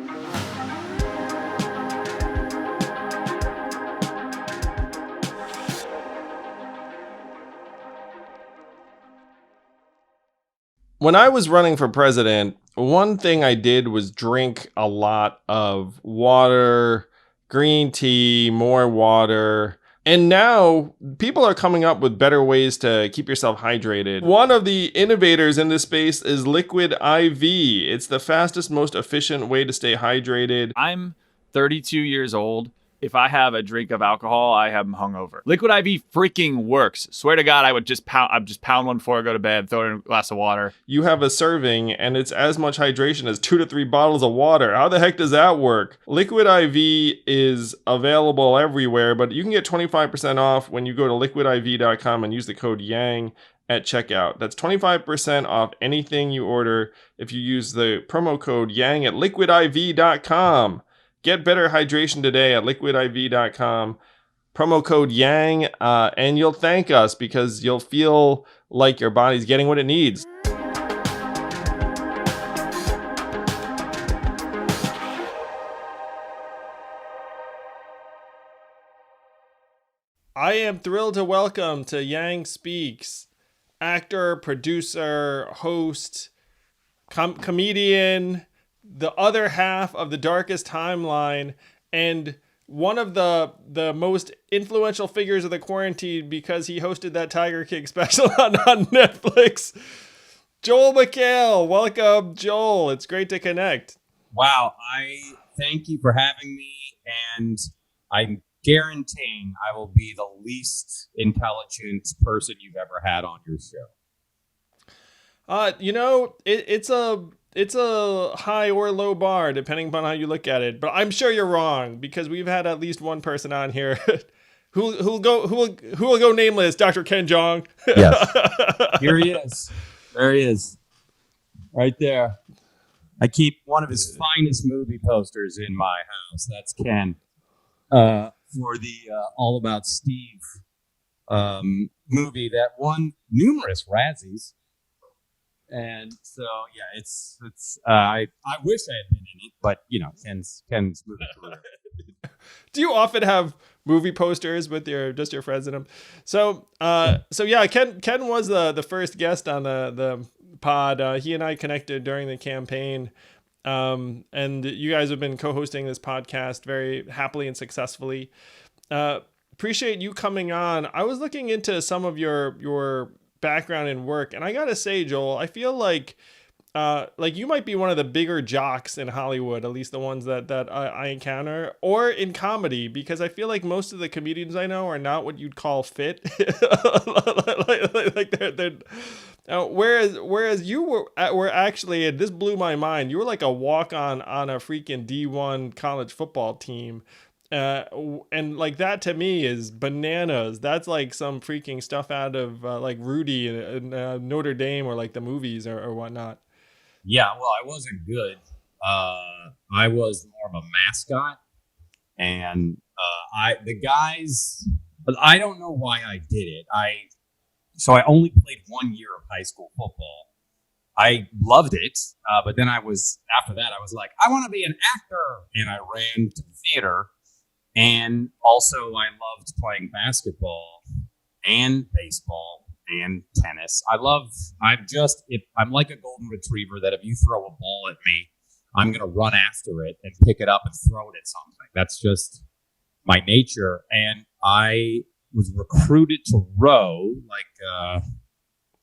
A: When I was running for president, one thing I did was drink a lot of water, green tea, more water. And now people are coming up with better ways to keep yourself hydrated. One of the innovators in this space is Liquid IV. It's the fastest, most efficient way to stay hydrated.
D: I'm 32 years old. If I have a drink of alcohol, I have them hungover. Liquid IV freaking works. Swear to God, I'd just pound one before I go to bed, throw it in a glass of water.
A: You have a serving, and it's as much hydration as 2 to 3 bottles of water. How the heck does that work? Liquid IV is available everywhere, but you can get 25% off when you go to liquidiv.com and use the code YANG at checkout. That's 25% off anything you order if you use the promo code YANG at liquidiv.com. Get better hydration today at liquidiv.com. Promo code YANG, and you'll thank us because you'll feel like your body's getting what it needs. I am thrilled to welcome to Yang Speaks actor, producer, host, comedian, the other half of the Darkest Timeline, and one of the most influential figures of the quarantine because he hosted that Tiger King special on Netflix. Joel McHale, welcome, Joel. It's great to connect.
B: Wow, I thank you for having me, and I'm guaranteeing I will be the least intelligent person you've ever had on your show.
A: It's a high or low bar depending upon how you look at it. But I'm sure you're wrong because we've had at least one person on here who will go nameless, Dr. Ken Jeong.
B: Yes, here he is. There he is, right there. I keep one of his finest movie posters in my house. That's Ken for the All About Steve movie that won numerous Razzies. And so, yeah, it's. I wish I had been in it, but Ken's movie career.
A: Do you often have movie posters with your friends in them? So yeah, Ken was the first guest on the pod. He and I connected during the campaign, and you guys have been co-hosting this podcast very happily and successfully. Appreciate you coming on. I was looking into some of your background and work, and I gotta say, Joel, I feel like you might be one of the bigger jocks in Hollywood, at least the ones that I encounter, or in comedy, because I feel like most of the comedians I know are not what you'd call fit. Whereas you were actually, and this blew my mind, you were like a walk-on on a freaking D1 college football team. And like that to me is bananas. That's like some freaking stuff out of like Rudy and Notre Dame or like the movies or whatnot.
B: Yeah, well, I wasn't good. I was more of a mascot, and the guys. But I don't know why I did it. So I only played 1 year of high school football. I loved it, but then after that I was like, I want to be an actor, and I ran to theater. And also, I loved playing basketball and baseball and tennis. I'm like a golden retriever that if you throw a ball at me, I'm going to run after it and pick it up and throw it at something. That's just my nature. And I was recruited to row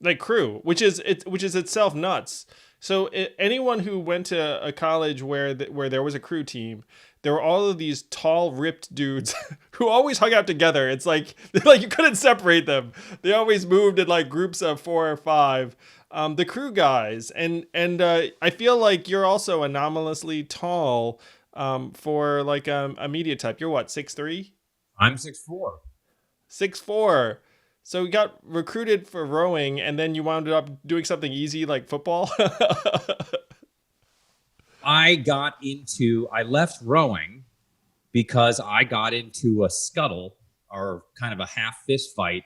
A: like crew, which is itself nuts. So anyone who went to a college where there was a crew team, there were all of these tall, ripped dudes who always hung out together. It's like you couldn't separate them. They always moved in like groups of 4 or 5. The crew guys, and I feel like you're also anomalously tall for like a media type. You're what, 6'3"?
B: I'm 6'4".
A: 6'4". So you got recruited for rowing, and then you wound up doing something easy like football.
B: I left rowing because I got into a scuttle, or kind of a half fist fight,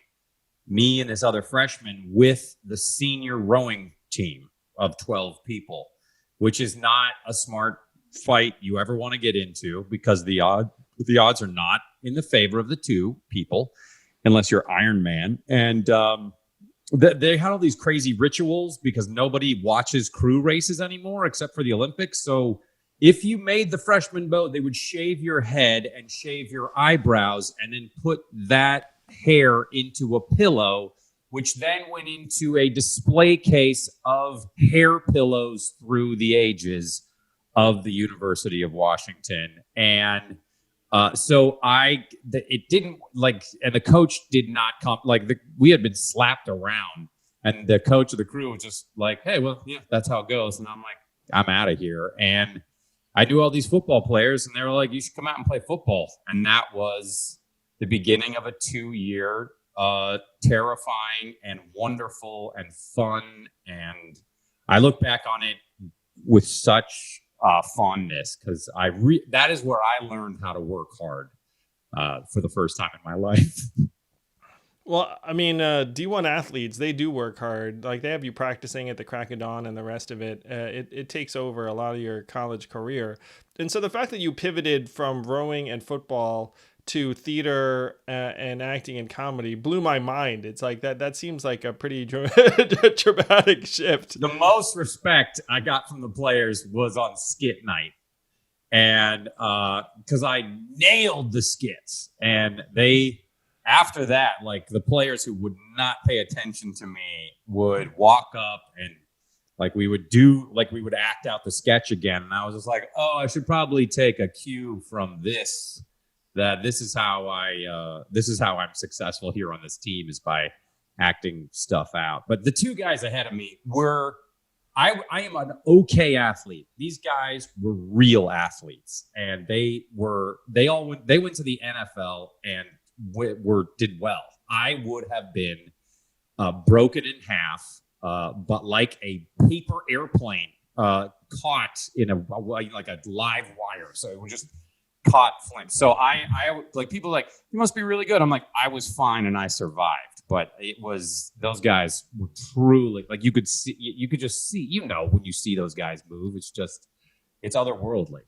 B: me and this other freshman, with the senior rowing team of 12 people, which is not a smart fight you ever want to get into because the odds are not in the favor of the two people, unless you're Iron Man. And they had all these crazy rituals because nobody watches crew races anymore except for the Olympics. So if you made the freshman boat, they would shave your head and shave your eyebrows and then put that hair into a pillow, which then went into a display case of hair pillows through the ages of the University of Washington. And it didn't like, and the coach did not come, we had been slapped around, and the coach of the crew was just like, hey, well, yeah, that's how it goes. And I'm like, I'm out of here. And I knew all these football players, and they were like, you should come out and play football. And that was the beginning of a 2-year, terrifying and wonderful and fun. And I look back on it with such fondness because that is where I learned how to work hard for the first time in my life.
A: Well, I mean, D1 athletes, they do work hard. Like they have you practicing at the crack of dawn and the rest of it. It takes over a lot of your college career. And so the fact that you pivoted from rowing and football to theater and acting and comedy blew my mind. It's like that seems like a pretty dramatic shift.
B: The most respect I got from the players was on skit night. And because I nailed the skits, and after that, like the players who would not pay attention to me would walk up and we would act out the sketch again. And I was just like, oh, I should probably take a cue from this, that this is how I'm successful here on this team, is by acting stuff out. But the two guys ahead of me were, I am an okay athlete. These guys were real athletes, and they went to the NFL and did well. I would have been broken in half, but like a paper airplane caught in a live wire. So it was just caught flame. So I like, people like, you must be really good. I'm like, I was fine and I survived. But it was, those guys were truly, like, you could just see, when you see those guys move, it's otherworldly.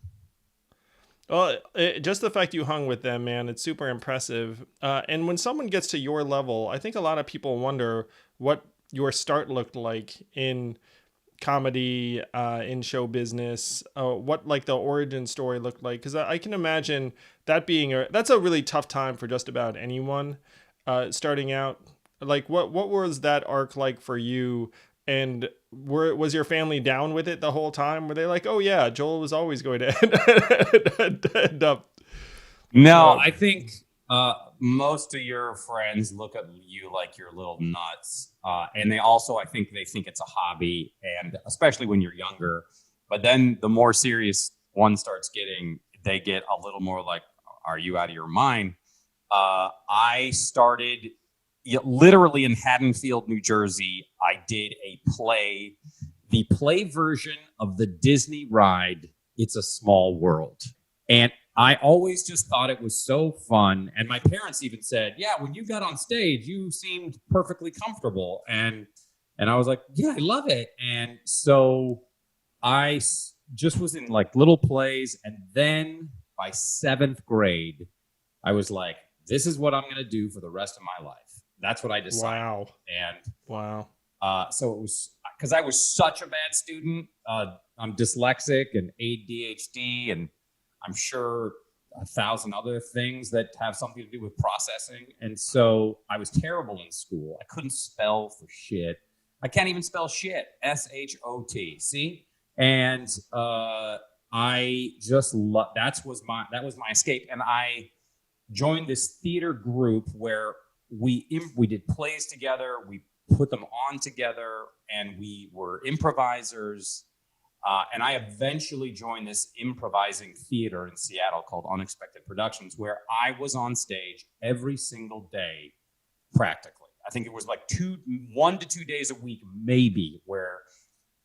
A: Well, just the fact you hung with them, man, it's super impressive. And when someone gets to your level, I think a lot of people wonder what your start looked like in comedy, in show business, what like the origin story looked like. Because I can imagine that that's a really tough time for just about anyone starting out. Like, what was that arc like for you? And was your family down with it the whole time? Were they like, oh yeah, Joel was always going to end up?
B: No, I think most of your friends look at you like you're little nuts. And I think they think it's a hobby, and especially when you're younger. But then the more serious one starts getting, they get a little more like, are you out of your mind? I started literally in Haddonfield, New Jersey. I did a play, the play version of the Disney ride, It's a Small World. And I always just thought it was so fun. And my parents even said, yeah, when you got on stage, you seemed perfectly comfortable. And I was like, yeah, I love it. And so I just was in like little plays. And then by 7th grade, I was like, this is what I'm going to do for the rest of my life. That's what I decided.
A: Wow.
B: And
A: wow.
B: So it was, because I was such a bad student. I'm dyslexic and ADHD, and I'm sure 1,000 other things that have something to do with processing. And so I was terrible in school. I couldn't spell for shit. I can't even spell shit. SHOT. See? And I just that was my escape. And I joined this theater group where we did plays together. We put them on together, and we were improvisers. And I eventually joined this improvising theater in Seattle called Unexpected Productions, where I was on stage every single day, practically. I think it was like 1 to 2 days a week, maybe, where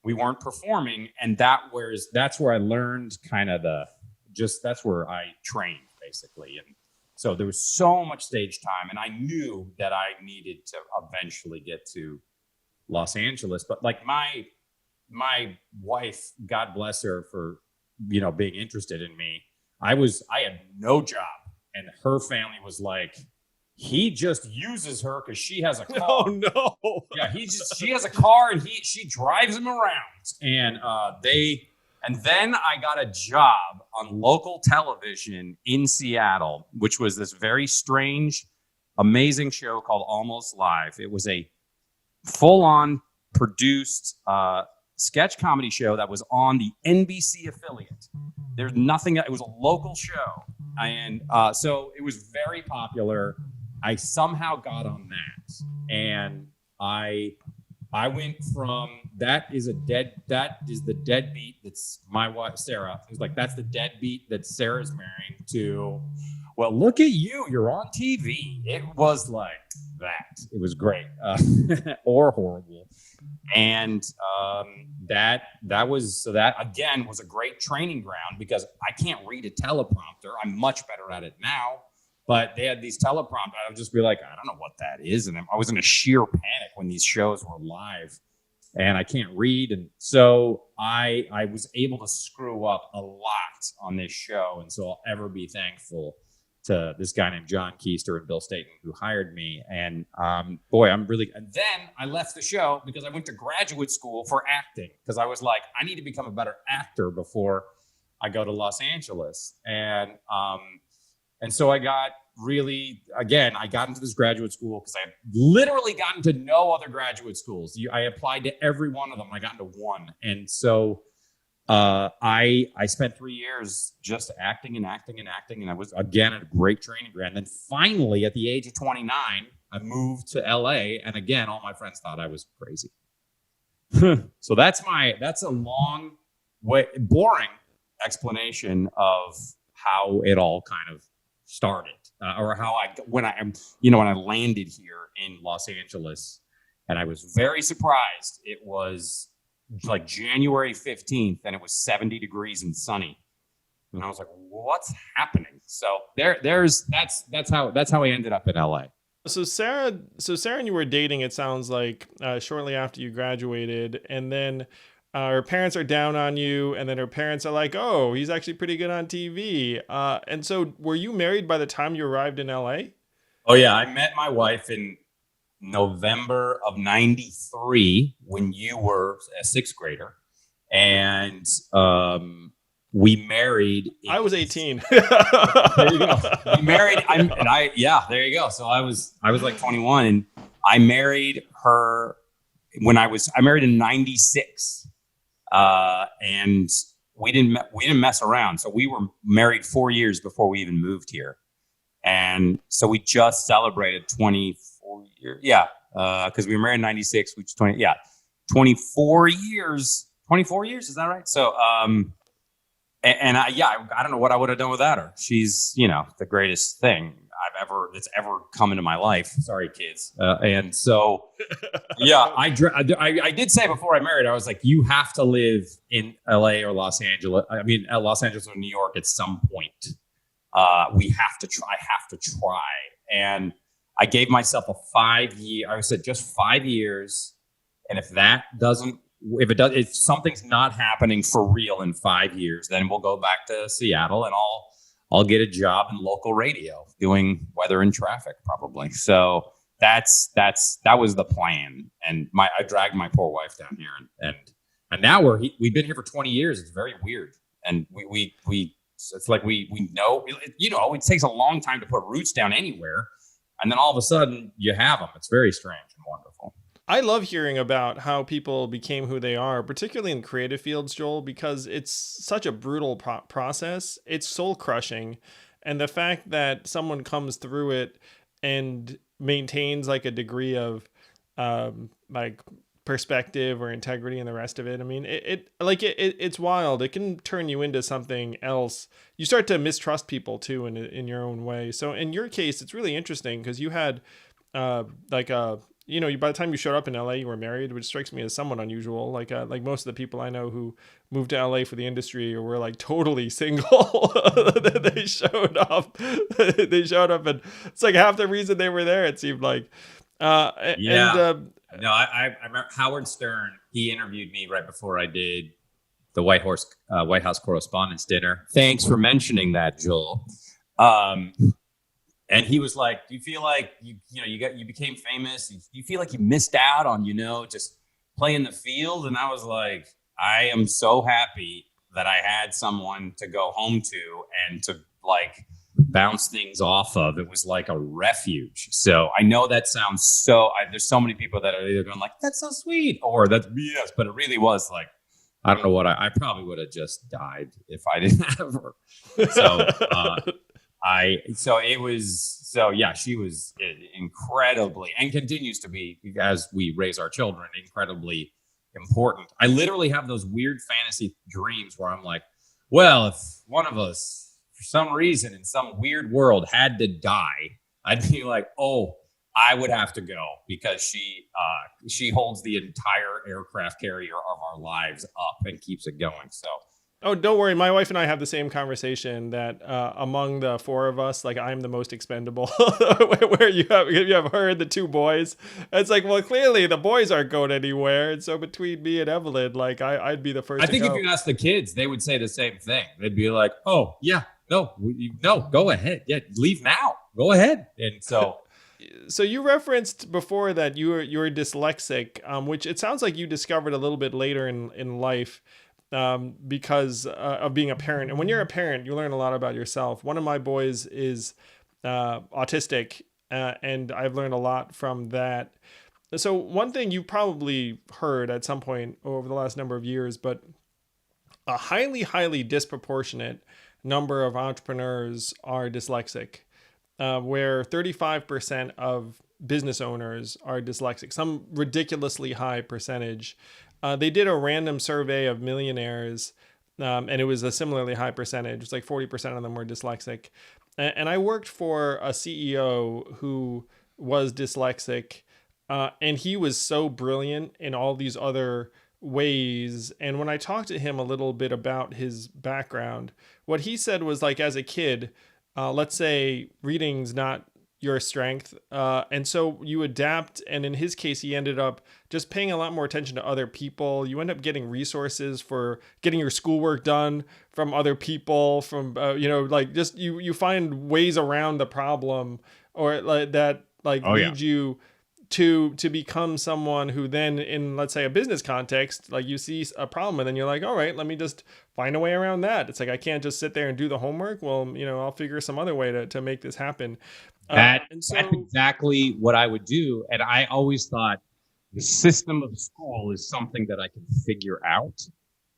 B: we weren't performing. And that's where I learned that's where I trained, basically. And so there was so much stage time, and I knew that I needed to eventually get to Los Angeles. But like my wife, God bless her for, being interested in me. I had no job, and her family was like, he just uses her because she has a car.
A: Oh no.
B: Yeah, she has a car, and she drives him around. And then I got a job on local television in Seattle, which was this very strange, amazing show called Almost Live. It was a full-on produced sketch comedy show that was on the NBC affiliate. There's nothing. It was a local show, and so it was very popular. I somehow got on that, and I went from that is the deadbeat that's my wife Sarah. It was like, that's the deadbeat that Sarah's marrying, to, well, look at you're on TV. It was like that. It was great or horrible. And that again was a great training ground because I can't read a teleprompter. I'm much better at it now. But they had these teleprompters. I would just be like, I don't know what that is. And I was in a sheer panic when these shows were live and I can't read. And so I was able to screw up a lot on this show. And so I'll ever be thankful to this guy named John Keister and Bill Staten who hired me. And and then I left the show because I went to graduate school for acting because I was like, I need to become a better actor before I go to Los Angeles. And so I got I got into this graduate school because I had literally gotten to no other graduate schools. I applied to every one of them. I got into one. And so I spent 3 years just acting. And I was, again, at a great training ground. And then finally, at the age of 29, I moved to LA. And again, all my friends thought I was crazy. So that's a long way, boring explanation of how it all kind of started, or how when I landed here in Los Angeles, and I was very surprised. It was like January 15th, and it was 70 degrees and sunny, and I was like, "What's happening?" So that's how I ended up in LA.
A: So Sarah and you were dating, it sounds like, shortly after you graduated, and then her parents are down on you, and then her parents are like, oh, he's actually pretty good on TV. And so were you married by the time you arrived in LA?
B: Oh, yeah. I met my wife in November of 93 when you were a sixth grader. And we married.
A: I was 18.
B: There you go. We married. There you go. So I was like 21, and I married her I married in 96. And we didn't mess around. So we were married 4 years before we even moved here. And so we just celebrated 24 years. Yeah. Cause we were married in 96, which is 24 years. 24 years. Is that right? So, I don't know what I would have done without her. She's, the greatest thing that's ever come into my life. Sorry, kids. And so, yeah, I did say before I married, I was like, you have to live in LA or Los Angeles. I mean, Los Angeles or New York at some point. We have to try. I have to try. And I gave myself I said just 5 years. And if something's not happening for real in 5 years, then we'll go back to Seattle and I'll get a job in local radio doing weather and traffic probably. So that was the plan. And I dragged my poor wife down here and now we've been here for 20 years. It's very weird. And it's like we know, it takes a long time to put roots down anywhere. And then all of a sudden you have them. It's very strange and wonderful.
A: I love hearing about how people became who they are, particularly in creative fields, Joel, because it's such a brutal process. It's soul crushing. And the fact that someone comes through it and maintains like a degree of like perspective or integrity and the rest of it. I mean, it's wild. It can turn you into something else. You start to mistrust people too in your own way. So in your case, it's really interesting because you had by the time you showed up in LA, you were married, which strikes me as somewhat unusual. Like most of the people I know who moved to LA for the industry or were like totally single. They showed up. And it's like half the reason they were there, it seemed like.
B: I remember Howard Stern. He interviewed me right before I did the White House Correspondents' Dinner. Thanks for mentioning that, Joel. And he was like, do you feel like you became famous? Do you feel like you missed out on, just playing the field? And I was like, I am so happy that I had someone to go home to and to like bounce things off of. It was like a refuge. So I know that sounds there's so many people that are either going like, that's so sweet, or that's BS, but it really was like, I don't know what I probably would have just died if I didn't have her. So, she was incredibly, and continues to be, as we raise our children, incredibly important. I literally have those weird fantasy dreams where I'm like, well, if one of us, for some reason, in some weird world had to die, I'd be like, oh, I would have to go because she holds the entire aircraft carrier of our lives up and keeps it going. So
A: Oh, don't worry. My wife and I have the same conversation that among the four of us, like I'm the most expendable. Where you have her and the two boys. It's like, well, clearly the boys aren't going anywhere, and so between me and Evelyn, like I'd be the first.
B: I think
A: to go.
B: if you ask the kids, they would say the same thing. They'd be like, "Oh yeah, no, go ahead, yeah, leave now, go ahead." And so.
A: So you referenced before that you're dyslexic, which it sounds like you discovered a little bit later in life. Because of being a parent. And when you're a parent, you learn a lot about yourself. One of my boys is autistic, and I've learned a lot from that. So one thing you probably heard at some point over the last number of years, but a highly, highly disproportionate number of entrepreneurs are dyslexic, where 35% of business owners are dyslexic, some ridiculously high percentage. They did a random survey of millionaires, and it was a similarly high percentage. It's like 40% of them were dyslexic. And I worked for a CEO who was dyslexic, and he was so brilliant in all these other ways. And when I talked to him a little bit about his background, what he said was like, as a kid, let's say reading's not your strength. And so you adapt. And in his case, he ended up just paying a lot more attention to other people. You end up getting resources for getting your schoolwork done from other people, from, like just you find ways around the problem or like that, like lead you to become someone who then in, let's say, a business context, like you see a problem and then you're like, all right, let me just find a way around that. It's like, I can't just sit there and do the homework. Well, I'll figure some other way to make this happen.
B: That's exactly what I would do. And I always thought the system of school is something that I can figure out.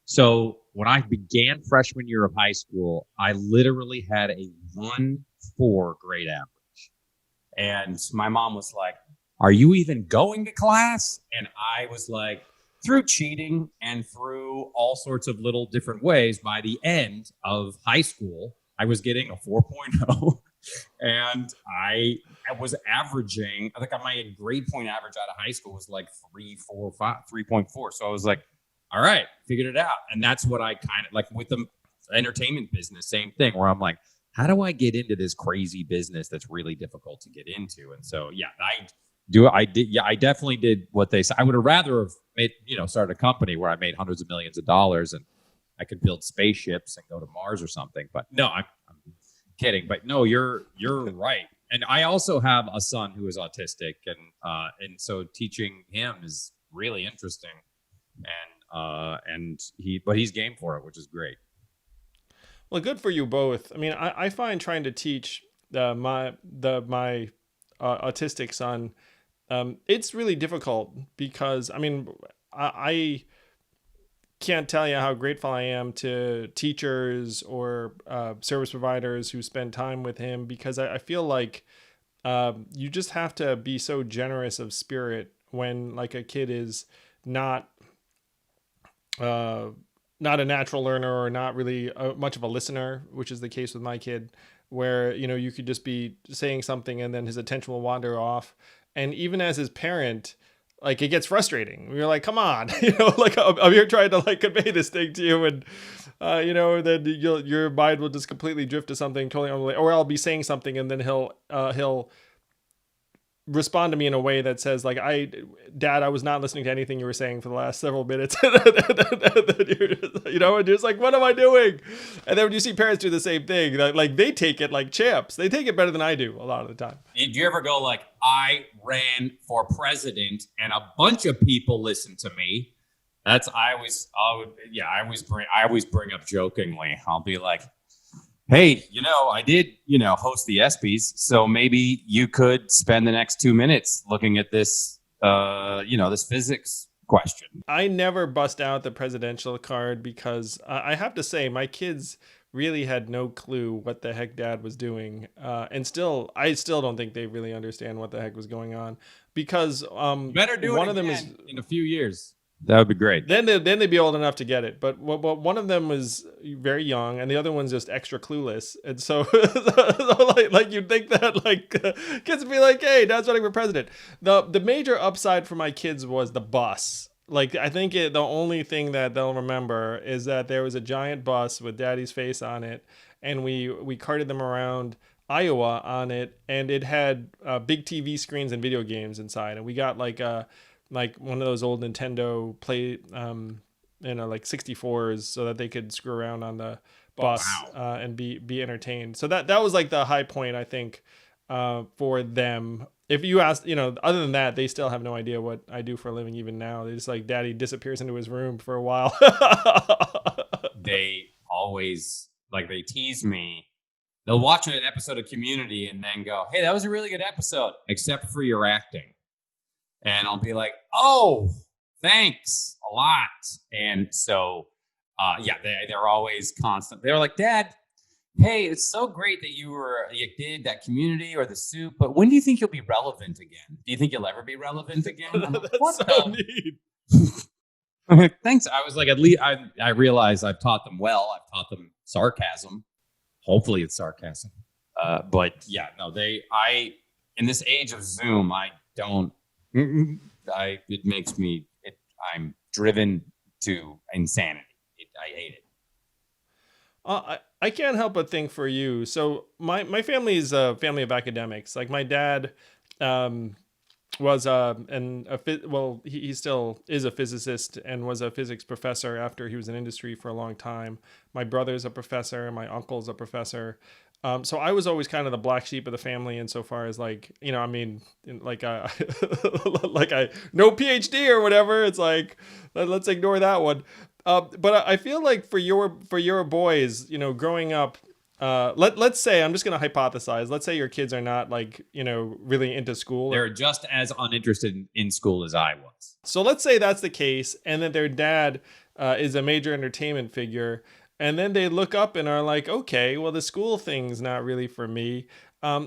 B: So when I began freshman year of high school, I literally had a 1.4 grade average. And my mom was like, "Are you even going to class?" And I was like, through cheating and through all sorts of little different ways, by the end of high school, I was getting a 4.0. And I was averaging, I think my grade point average out of high school was like 3.4. So I was like, all right, figured it out. And that's what I kind of like with the entertainment business, same thing, where I'm like, how do I get into this crazy business that's really difficult to get into? And so, yeah, I definitely did what they said. I would have rather have made, started a company where I made hundreds of millions of dollars and I could build spaceships and go to Mars or something. But no, I'm kidding. But no, you're right. And I also have a son who is autistic, and so teaching him is really interesting. And he's game for it, which is great.
A: Well, good for you both. I mean, I find trying to teach my autistic son, it's really difficult because I can't tell you how grateful I am to teachers or service providers who spend time with him, because I feel like you just have to be so generous of spirit when like a kid is not a natural learner or not really much of a listener, which is the case with my kid, where, you could just be saying something and then his attention will wander off. And even as his parent, like it gets frustrating. You're like, come on, like I'm here trying to like convey this thing to you. And, then your mind will just completely drift to something totally unrelated, or I'll be saying something and then he'll respond to me in a way that says like, Dad, I was not listening to anything you were saying for the last several minutes. And you're just like, what am I doing? And then when you see parents do the same thing, like they take it like champs. They take it better than I do a lot of the time.
B: Did you ever go like, I ran for president and a bunch of people listened to me? I always bring up jokingly. I'll be like, hey, I did, host the ESPYs. So maybe you could spend the next 2 minutes looking at this, this physics question.
A: I never bust out the presidential card because I have to say my kids really had no clue what the heck Dad was doing. And I still don't think they really understand what the heck was going on, because
B: better do one of them is in a few years. That would be great.
A: Then they'd be old enough to get it. But one of them was very young, and the other one's just extra clueless. And so, like you'd think that kids would be like, "Hey, Dad's running for president." The major upside for my kids was the bus. Like I think the only thing that they'll remember is that there was a giant bus with Daddy's face on it, and we carted them around Iowa on it, and it had big TV screens and video games inside, and we got like one of those old Nintendo like 64s, so that they could screw around on the bus. And be entertained. So that was like the high point, I think, for them. If you ask, other than that, they still have no idea what I do for a living even now. They just like, Daddy disappears into his room for a while.
B: They always, they tease me. They'll watch an episode of Community and then go, "Hey, that was a really good episode, except for your acting." And I'll be like, "Oh, thanks a lot." And so, they're always constant. They're like, "Dad, hey, it's so great that you did that Community or The Soup, but when do you think you'll be relevant again? Do you think you'll ever be relevant again?" I'm like,
A: That's
B: what
A: so neat.
B: Thanks. I was like, at least I realize I've taught them well. I've taught them sarcasm. Hopefully it's sarcasm. But yeah, no, in this age of Zoom, I don't. It makes me. I'm driven to insanity. I hate it.
A: I can't help but think for you. So my family is a family of academics. Like my dad was he still is a physicist and was a physics professor after he was in industry for a long time. My brother's a professor. My uncle's a professor. So I was always kind of the black sheep of the family insofar as no PhD or whatever. It's like, let's ignore that one. But I feel like for your boys, growing up, let's say, I'm just going to hypothesize. Let's say your kids are not really into school.
B: They're just as uninterested in school as I was.
A: So let's say that's the case. And that their dad is a major entertainment figure. And then they look up and are like, okay, well, the school thing's not really for me.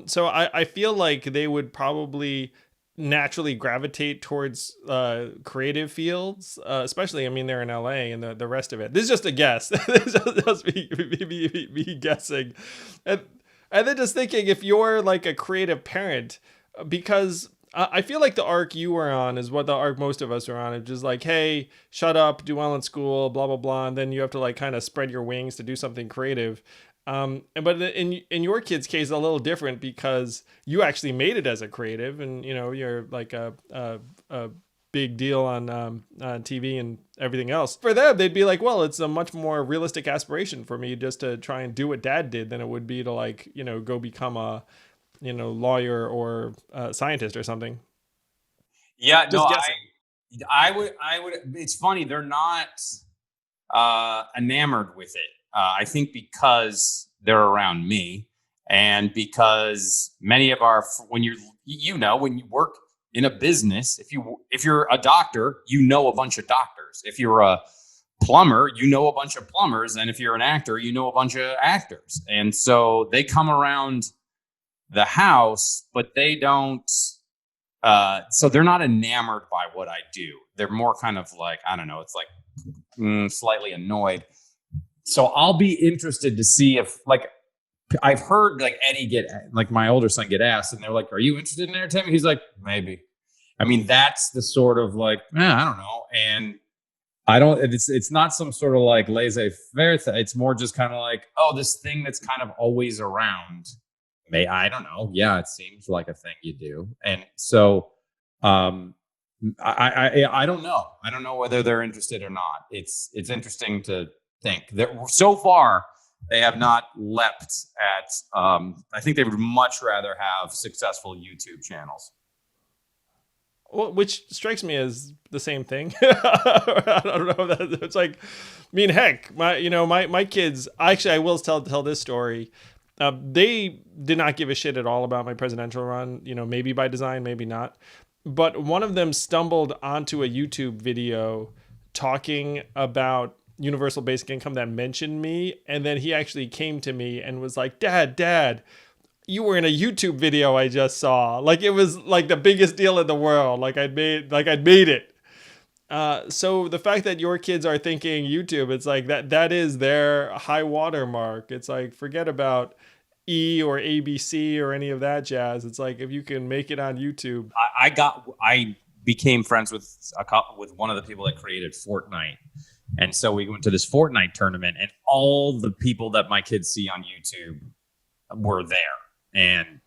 A: So I feel like they would probably naturally gravitate towards creative fields, especially, they're in LA and the rest of it. This is just a guess. This is just me guessing. And then just thinking, if you're like a creative parent, because I feel like the arc you were on is what the arc most of us are on. It's just like, hey, shut up, do well in school, blah, blah, blah. And then you have to kind of spread your wings to do something creative. But in your kid's case, a little different because you actually made it as a creative and, you're like a big deal on TV and everything else. For them, they'd be like, well, it's a much more realistic aspiration for me just to try and do what Dad did than it would be to go become a lawyer or scientist or something.
B: Yeah, just I would. It's funny. They're not enamored with it. I think because they're around me, and because many of when you work in a business, if you're a doctor, a bunch of doctors. If you're a plumber, a bunch of plumbers, and if you're an actor, a bunch of actors. And so they come around the house, but they don't. So they're not enamored by what I do. They're more kind of like, I don't know. It's like slightly annoyed. So I'll be interested to see if I've heard Eddie my older son get asked, and they're like, "Are you interested in entertainment?" He's like, "Maybe." That's the sort of I don't know. And I don't. It's not some sort of laissez-faire thing. It's more just kind of this thing that's kind of always around. I don't know. Yeah, it seems like a thing you do. And so I don't know. I don't know whether they're interested or not. It's interesting to think that so far they have not leapt at. I think they would much rather have successful YouTube channels.
A: Well, which strikes me as the same thing. I don't know. It's like, heck, my kids. Actually, I will tell this story. They did not give a shit at all about my presidential run. Maybe by design, maybe not. But one of them stumbled onto a YouTube video talking about universal basic income that mentioned me, and then he actually came to me and was like, Dad, you were in a YouTube video I just saw. It was like the biggest deal in the world. I'd made it. So the fact that your kids are thinking YouTube, it's like that is their high water mark. It's like, forget about E or ABC or any of that jazz. It's like, if you can make it on YouTube.
B: I became friends with one of the people that created Fortnite. And so we went to this Fortnite tournament, and all the people that my kids see on YouTube were there. And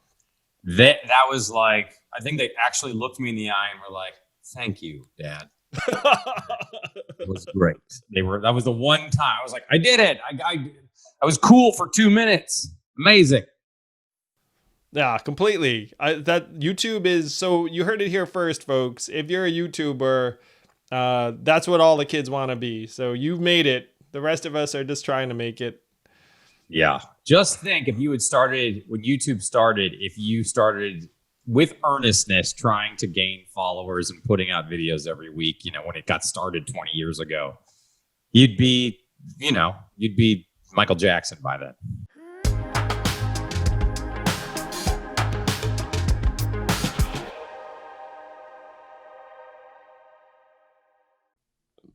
B: that was like, I think they actually looked me in the eye and were like, "Thank you, Dad." It was great. That was the one time I was like, I did it. I was cool for 2 minutes. Amazing.
A: Yeah, completely. That YouTube is, so you heard it here first, folks. If you're a YouTuber, that's what all the kids want to be. So you've made it. The rest of us are just trying to make it.
B: Yeah. Just think, if you had started when YouTube started, if you started with earnestness trying to gain followers and putting out videos every week, when it got started 20 years ago, you'd be Michael Jackson by then.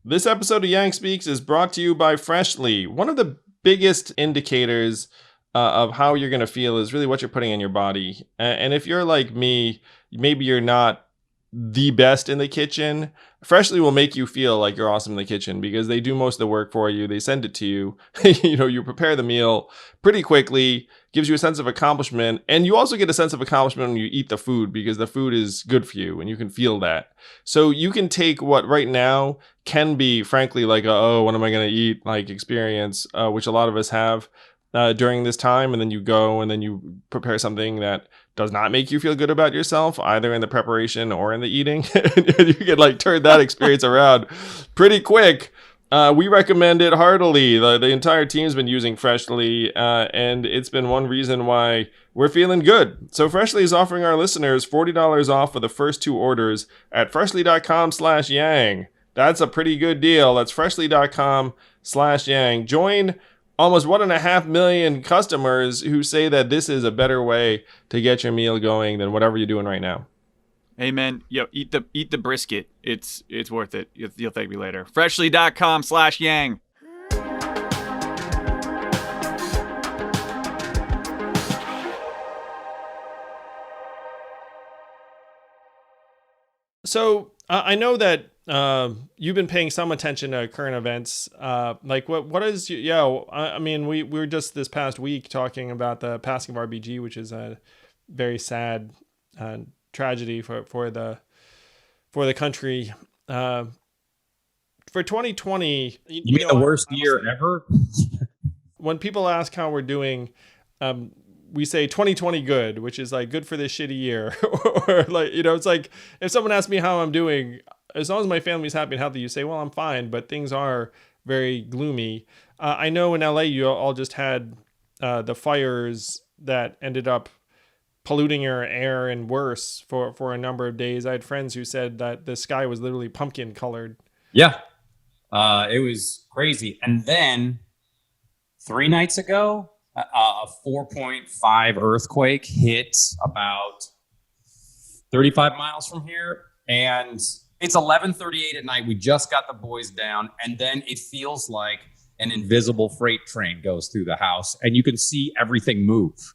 A: This episode of Yang Speaks is brought to you by Freshly. One of the biggest indicators of how you're going to feel is really what you're putting in your body. And if you're like me, maybe you're not the best in the kitchen, Freshly will make you feel like you're awesome in the kitchen, because they do most of the work for you. They send it to you. You prepare the meal pretty quickly, gives you a sense of accomplishment. And you also get a sense of accomplishment when you eat the food, because the food is good for you and you can feel that. So you can take what right now can be, frankly, like what am I going to eat like experience, which a lot of us have during this time. And then you go and then you prepare something that does not make you feel good about yourself, either in the preparation or in the eating. And you can like turn that experience around pretty quick. We recommend it heartily. The entire team's been using Freshly, and it's been one reason why we're feeling good. So Freshly is offering our listeners $40 off for the first 2 orders at freshly.com/yang. That's a pretty good deal. That's freshly.com/yang. Join almost 1.5 million customers who say that this is a better way to get your meal going than whatever you're doing right now.
D: Amen. Yo, eat the brisket. It's worth it. You'll thank me later. Freshly.com/yang.
A: So I know that you've been paying some attention to current events. Like what is I mean, we were just this past week talking about the passing of RBG, which is a very sad tragedy for the country. For 2020,
B: you mean the worst year ever?
A: When people ask how we're doing, we say 2020 good, which is like good for this shitty year. Or like, it's like if someone asks me how I'm doing, as long as my family's happy and healthy, you say, well, I'm fine, but things are very gloomy. I know in LA, you all just had the fires that ended up polluting your air and worse for a number of days. I had friends who said that the sky was literally pumpkin colored.
B: Yeah. It was crazy. And then 3 nights ago, a 4.5 earthquake hit about 35 miles from here. And it's 11:38 at night. We just got the boys down. And then it feels like an invisible freight train goes through the house and you can see everything move.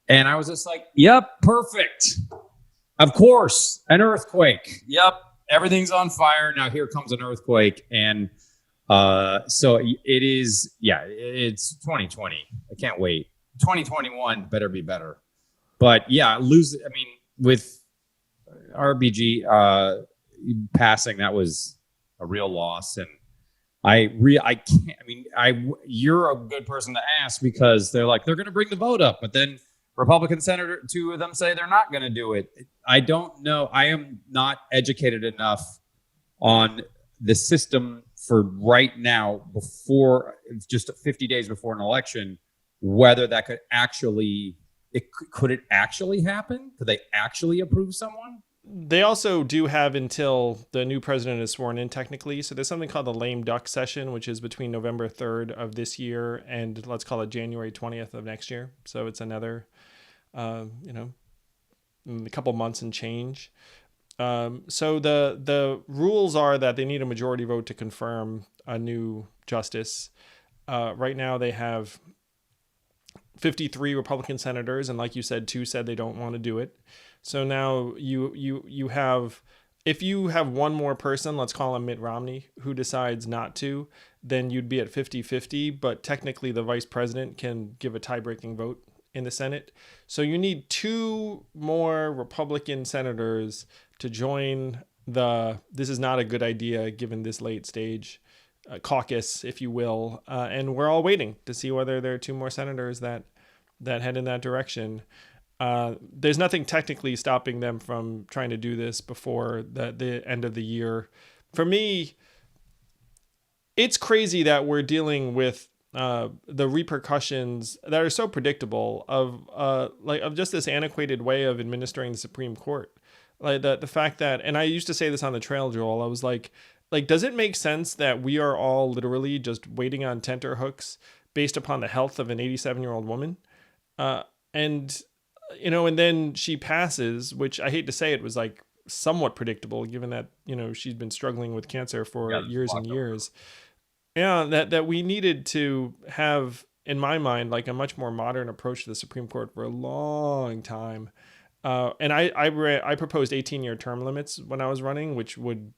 B: And I was just like, yep, perfect. Of course, an earthquake. Yep, everything's on fire. Now here comes an earthquake. And so it is, it's 2020. I can't wait. 2021 better be better. But yeah, with RBG passing, that was a real loss. And you're a good person to ask, because they're going to bring the vote up, but then Republican senator, 2 of them say they're not going to do it. I don't know. I am not educated enough on the system for right now, before just 50 days before an election, whether that could actually happen? Could they actually approve someone?
A: They also do have until the new president is sworn in, technically. So there's something called the lame duck session, which is between November 3rd of this year and let's call it January 20th of next year. So it's another, a couple months and change. So the rules are that they need a majority vote to confirm a new justice. Right now they have 53 Republican senators, and like you said, 2 said they don't want to do it. So now you have, if you have one more person, let's call him Mitt Romney, who decides not to, then you'd be at 50-50, but technically the vice president can give a tie-breaking vote in the Senate. So you need 2 more Republican senators to join the this is not a good idea given this late stage caucus, if you will. And we're all waiting to see whether there are 2 more senators that head in that direction. There's nothing technically stopping them from trying to do this before the end of the year. For me, it's crazy that we're dealing with the repercussions that are so predictable of just this antiquated way of administering the Supreme Court. Like the fact that, and I used to say this on the trail, Joel, I was like, does it make sense that we are all literally just waiting on tenterhooks based upon the health of an 87-year-old woman? And and then she passes, which I hate to say it was like somewhat predictable given that, she'd been struggling with cancer for years and years. Yeah, that we needed to have, in my mind, like a much more modern approach to the Supreme Court for a long time. And I proposed 18-year term limits when I was running, which would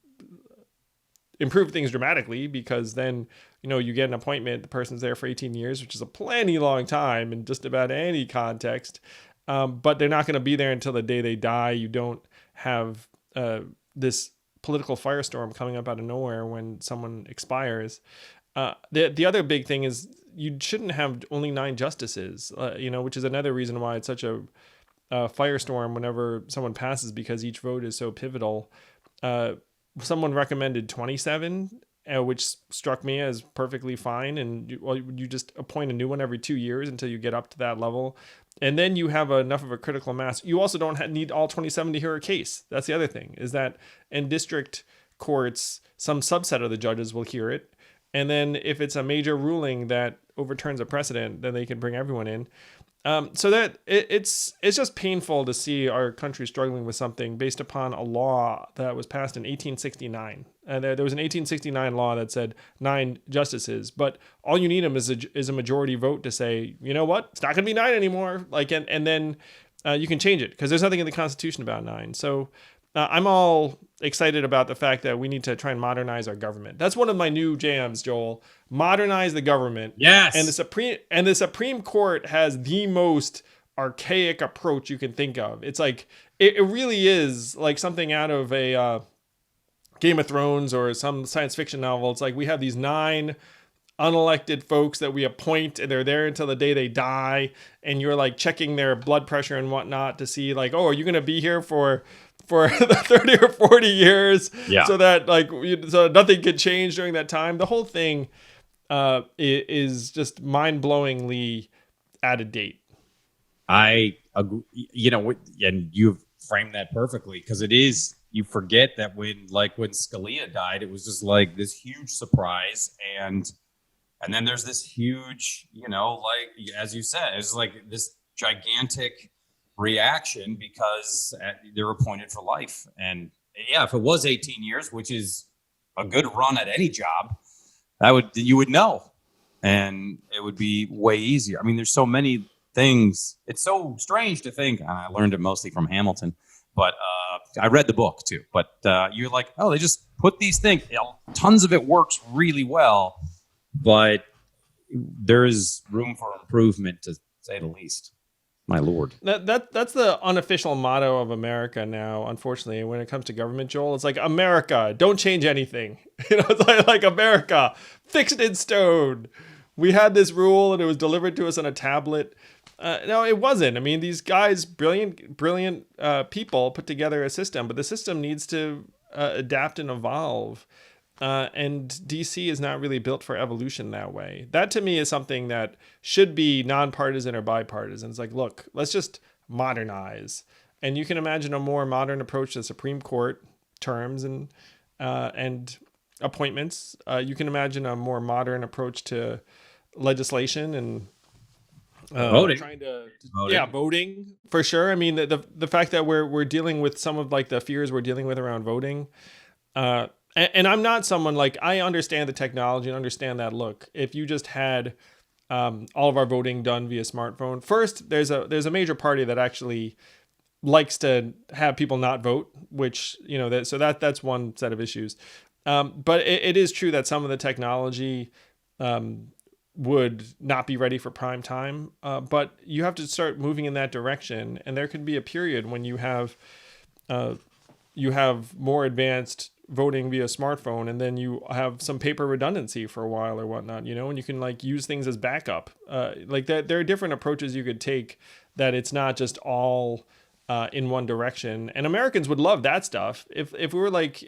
A: improve things dramatically, because then, you get an appointment, the person's there for 18 years, which is a plenty long time in just about any context. But they're not going to be there until the day they die. You don't have this political firestorm coming up out of nowhere when someone expires. The other big thing is you shouldn't have only 9 justices, which is another reason why it's such a firestorm whenever someone passes, because each vote is so pivotal. Someone recommended 27, which struck me as perfectly fine. And you just appoint a new one every 2 years until you get up to that level. And then you have enough of a critical mass. You also don't need all 27 to hear a case. That's the other thing, is that in district courts, some subset of the judges will hear it. And then if it's a major ruling that overturns a precedent, then they can bring everyone in. So that it's just painful to see our country struggling with something based upon a law that was passed in 1869. And there was an 1869 law that said 9 justices, but all you need them is a majority vote to say, you know what, it's not going to be 9 anymore. And then you can change it, because there's nothing in the Constitution about 9. So I'm all excited about the fact that we need to try and modernize our government. That's one of my new jams, Joel. Modernize the government.
B: Yes.
A: And the Supreme Court has the most archaic approach you can think of. It's like it really is like something out of a Game of Thrones or some science fiction novel. It's like we have these 9 unelected folks that we appoint, and they're there until the day they die, and you're like checking their blood pressure and whatnot to see like, oh, are you going to be here for the 30 or 40 years, so that so nothing could change during that time. The whole thing is just mind-blowingly out of date.
B: I agree, and you've framed that perfectly, because it is, you forget that when Scalia died, it was just like this huge surprise, and then there's this huge, as you said, it's like this gigantic reaction because they're appointed for life. And yeah, if it was 18 years, which is a good run at any job, you would know, and it would be way easier. I mean, there's so many things. It's so strange to think, and I learned it mostly from Hamilton, but I read the book too. But you're like, oh, they just put these things. Tons of it works really well, but there is room for improvement, to say the least. My Lord.
A: That's the unofficial motto of America now, unfortunately, when it comes to government, Joel. It's like, America, don't change anything. It's like America, fixed in stone. We had this rule and it was delivered to us on a tablet. No, it wasn't. I mean, these guys, brilliant people, put together a system, but the system needs to adapt and evolve. And DC is not really built for evolution that way. That to me is something that should be nonpartisan or bipartisan. It's like, look, let's just modernize. And you can imagine a more modern approach to the Supreme Court terms and appointments. You can imagine a more modern approach to legislation
B: Voting.
A: Trying to
B: Voting.
A: yeah, voting for sure. I mean, the fact that we're dealing with some of like the fears we're dealing with around voting, and I'm not someone like, I understand the technology and understand that. Look, if you just had all of our voting done via smartphone, first there's a major party that actually likes to have people not vote, which that's one set of issues. But it is true that some of the technology would not be ready for prime time. But you have to start moving in that direction. And there could be a period when you have more advanced voting via smartphone, and then you have some paper redundancy for a while or whatnot, and you can like use things as backup. Like that, there are different approaches you could take, that it's not just all in one direction. And Americans would love that stuff. If we were like,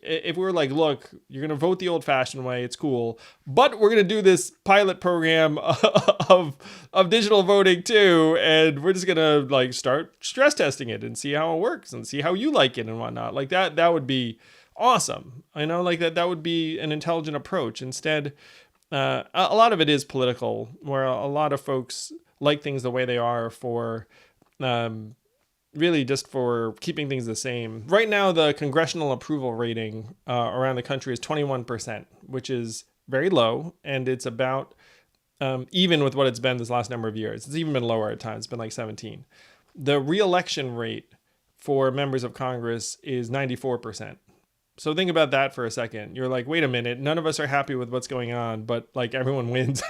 A: look, you're gonna vote the old-fashioned way, it's cool, but we're gonna do this pilot program of digital voting too, and we're just gonna like start stress testing it and see how it works and see how you like it and whatnot. Like that would be awesome. Like that would be an intelligent approach. Instead, a lot of it is political, where a lot of folks like things the way they are for really just for keeping things the same. Right now, the congressional approval rating around the country is 21%, which is very low, and it's about even with what it's been this last number of years. It's even been lower at times. It's been like 17. The re-election rate for members of Congress is 94%. So think about that for a second. You're like, wait a minute, none of us are happy with what's going on, but like everyone wins.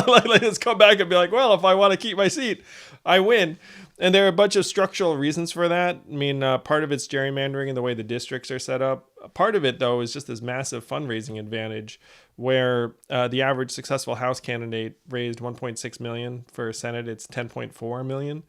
A: like let's come back and be like, well, if I want to keep my seat, I win. And there are a bunch of structural reasons for that. I mean, part of it's gerrymandering and the way the districts are set up. Part of it, though, is just this massive fundraising advantage, where the average successful House candidate raised $1.6 million. For Senate, it's $10.4 million.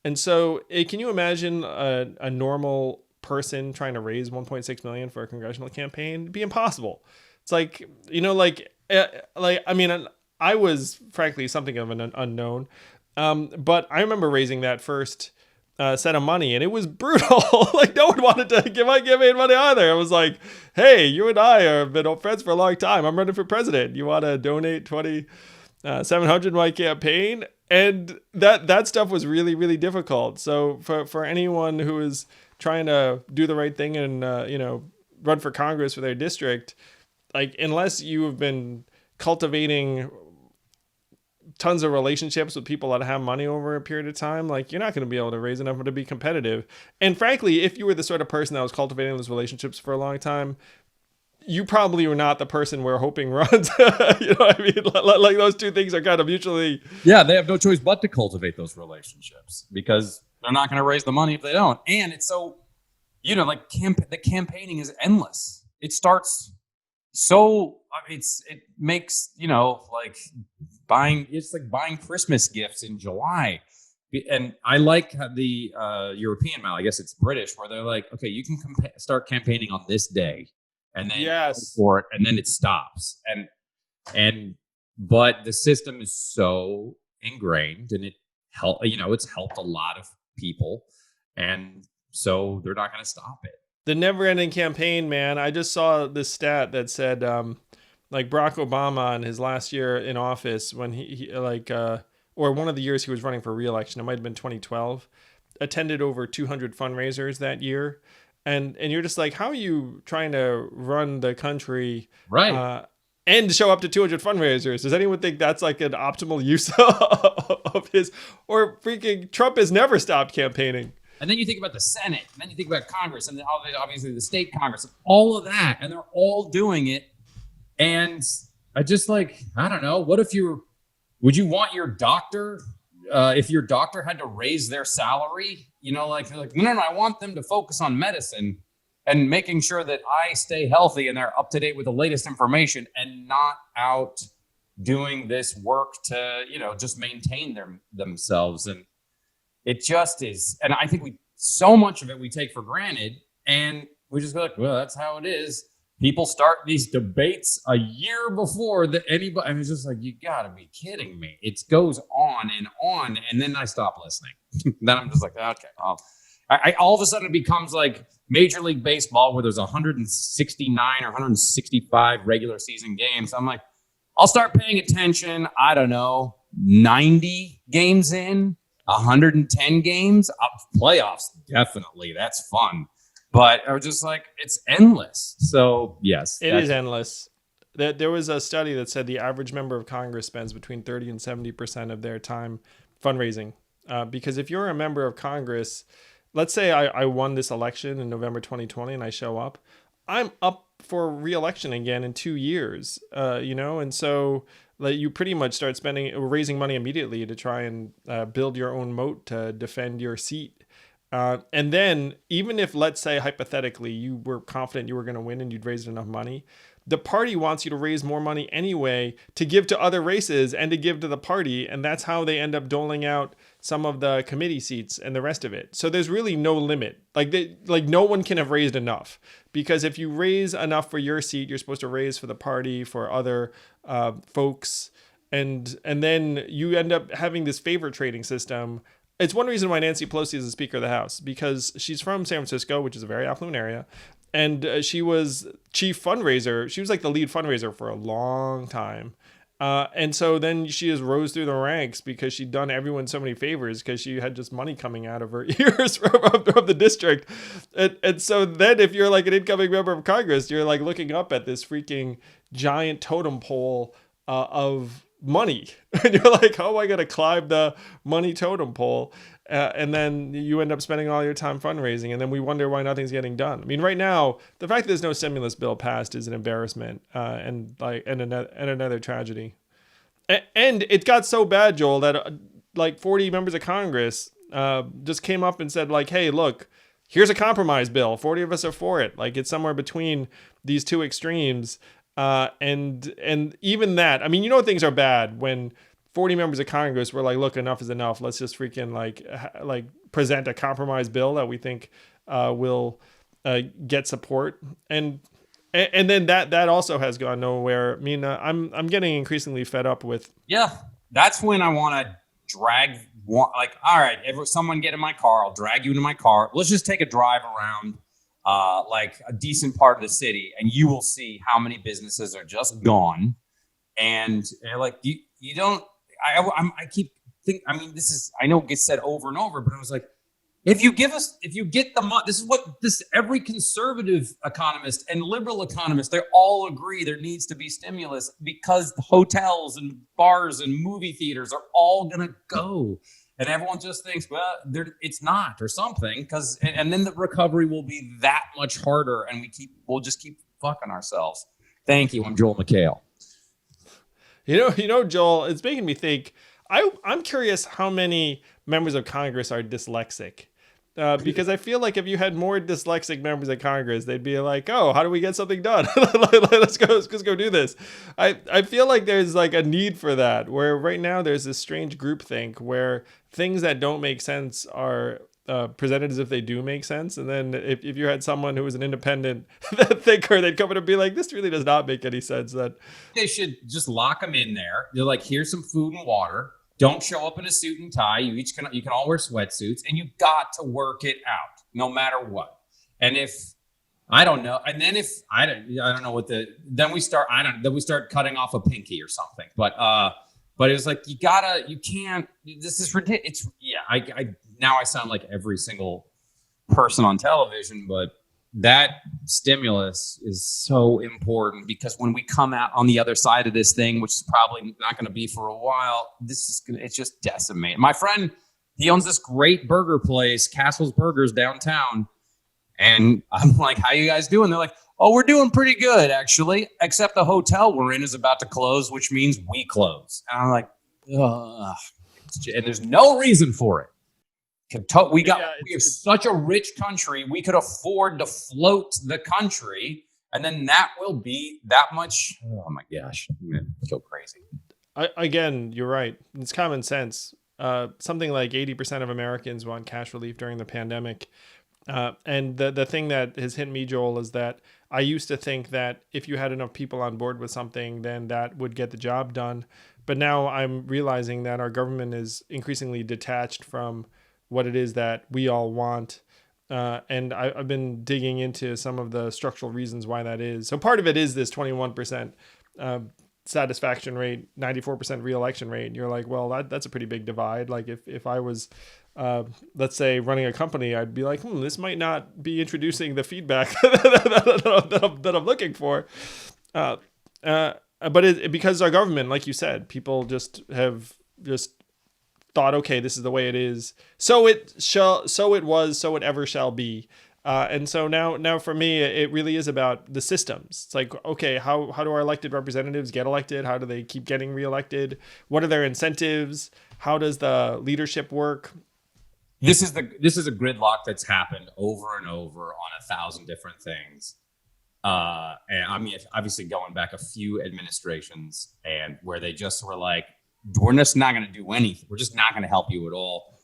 A: And so can you imagine a normal person trying to raise $1.6 million for a congressional campaign? It'd be impossible. It's like, I mean, I was frankly something of an unknown. But I remember raising that first set of money, and it was brutal. Like no one wanted to give me money either. It was like, hey, you and I have been friends for a long time. I'm running for president. You want to donate $2,700 in my campaign? And that stuff was really, really difficult. So for anyone who is trying to do the right thing and run for Congress for their district, like unless you have been cultivating tons of relationships with people that have money over a period of time, like you're not going to be able to raise enough to be competitive. And frankly, if you were the sort of person that was cultivating those relationships for a long time, you probably were not the person we're hoping runs. You know what I mean? Like those two things are kind of mutually.
B: Yeah, they have no choice but to cultivate those relationships, because they're not going to raise the money if they don't. And it's so, like the campaigning is endless. It starts so, it makes, like it's like buying Christmas gifts in July. And I like the European model, I guess it's British, where they're like, okay, you can start campaigning on this day, and then go for it, and then it stops. But the system is so ingrained, and it's helped a lot of people, and so they're not going to stop it.
A: The never-ending campaign, man. I just saw this stat that said, like Barack Obama in his last year in office, when he or one of the years he was running for re-election, it might have been 2012, attended over 200 fundraisers that year. And you're just like, how are you trying to run the country
B: right?
A: And show up to 200 fundraisers? Does anyone think that's like an optimal use of his? Or freaking Trump has never stopped campaigning.
B: And then you think about the Senate, and then you think about Congress, and then obviously the state Congress, all of that, and they're all doing it. And I just I don't know, would you want your doctor, if your doctor had to raise their salary, no, I want them to focus on medicine and making sure that I stay healthy and they're up to date with the latest information, and not out doing this work to, just maintain themselves. And it just is. And I think so much of it we take for granted, and we just go like, well, that's how it is. People start these debates a year before that anybody, and it's just like, you gotta be kidding me. It goes on, and then I stop listening. Then I'm just like, okay, I all of a sudden it becomes like Major League Baseball, where there's 169 or 165 regular season games. I'm like, I'll start paying attention, I don't know, 90 games in, 110 games, playoffs, definitely. That's fun. But I was just like, it's endless. So, yes.
A: It is endless. There was a study that said the average member of Congress spends between 30 and 70% of their time fundraising. Because if you're a member of Congress, let's say I won this election in November 2020 and I show up, I'm up for re-election again in 2 years, and so like you pretty much start raising money immediately to try and build your own moat to defend your seat. And then even if, let's say, hypothetically, you were confident you were going to win and you'd raised enough money, the party wants you to raise more money anyway to give to other races and to give to the party. And that's how they end up doling out some of the committee seats and the rest of it. So there's really no limit. Like no one can have raised enough, because if you raise enough for your seat, you're supposed to raise for the party, for other folks. And then you end up having this favor trading system. It's one reason why Nancy Pelosi is the Speaker of the House, because she's from San Francisco, which is a very affluent area. And she was chief fundraiser. She was like the lead fundraiser for a long time. And so then she just rose through the ranks because she'd done everyone so many favors because she had just money coming out of her ears from the district. And so then if you're like an incoming member of Congress, you're like looking up at this freaking giant totem pole of money. And you're like, how am I going to climb the money totem pole? And then you end up spending all your time fundraising, and then we wonder why nothing's getting done. I mean, right now, the fact that there's no stimulus bill passed is an embarrassment, and another tragedy. And it got so bad, Joel, that like 40 members of Congress just came up and said, like, hey, look, here's a compromise bill. 40 of us are for it. Like, it's somewhere between these two extremes. And even that, I mean, things are bad when 40 members of Congress were like, look, enough is enough. Let's just freaking like present a compromise bill that we think will get support. And then that also has gone nowhere. I mean, I'm getting increasingly fed up with.
B: Yeah, that's when I want to drag. Like, all right, someone get in my car. I'll drag you into my car. Let's just take a drive around like a decent part of the city, and you will see how many businesses are just gone. And like you don't. I keep thinking. I mean, I know it gets said over and over, but I was like, if you get the money, this is what every conservative economist and liberal economist, they all agree there needs to be stimulus because hotels and bars and movie theaters are all going to go. And everyone just thinks, well, it's not or something, and then the recovery will be that much harder, and we'll just keep fucking ourselves. Thank you. I'm Joel McHale.
A: Joel, it's making me think. I'm curious how many members of Congress are dyslexic. Because I feel like if you had more dyslexic members of Congress, they'd be like, oh, how do we get something done? let's go do this. I feel like there's like a need for that, where right now there's this strange groupthink where things that don't make sense are presented as if they do make sense. And then if you had someone who was an independent thinker, they'd come in and be like, this really does not make any sense. That
B: they should just lock them in there. They're like, here's some food and water. Don't show up in a suit and tie. You can all wear sweatsuits, and you got to work it out no matter what. And if I don't know, and then if I don't know then we start cutting off a pinky or something. But it was like, you can't. This is ridiculous. Now I sound like every single person on television, but that stimulus is so important, because when we come out on the other side of this thing, which is probably not going to be for a while, it's just decimated. My friend, he owns this great burger place, Castle's Burgers downtown. And I'm like, how you guys doing? They're like, oh, we're doing pretty good, actually, except the hotel we're in is about to close, which means we close. And I'm like, ugh. And there's no reason for it. We have such a rich country. We could afford to float the country, and then that will be that much. Oh my gosh, I'm gonna go crazy.
A: Again, you're right. It's common sense. Something like 80% of Americans want cash relief during the pandemic. And the thing that has hit me, Joel, is that I used to think that if you had enough people on board with something, then that would get the job done. But now I'm realizing that our government is increasingly detached from what it is that we all want. And I've been digging into some of the structural reasons why that is. So part of it is this 21% satisfaction rate, 94% reelection rate. And you're like, well, that's a pretty big divide. Like if I was, let's say, running a company, I'd be like, this might not be introducing the feedback that I'm looking for. But because our government, like you said, people just have just thought, okay, this is the way it is. So it was, so it ever shall be. And so now for me, it really is about the systems. It's like, okay, how do our elected representatives get elected? How do they keep getting reelected? What are their incentives? How does the leadership work?
B: This is a gridlock that's happened over and over on 1,000 different things. And I mean, obviously going back a few administrations, and where they just were like, we're just not going to do anything. We're just not going to help you at all.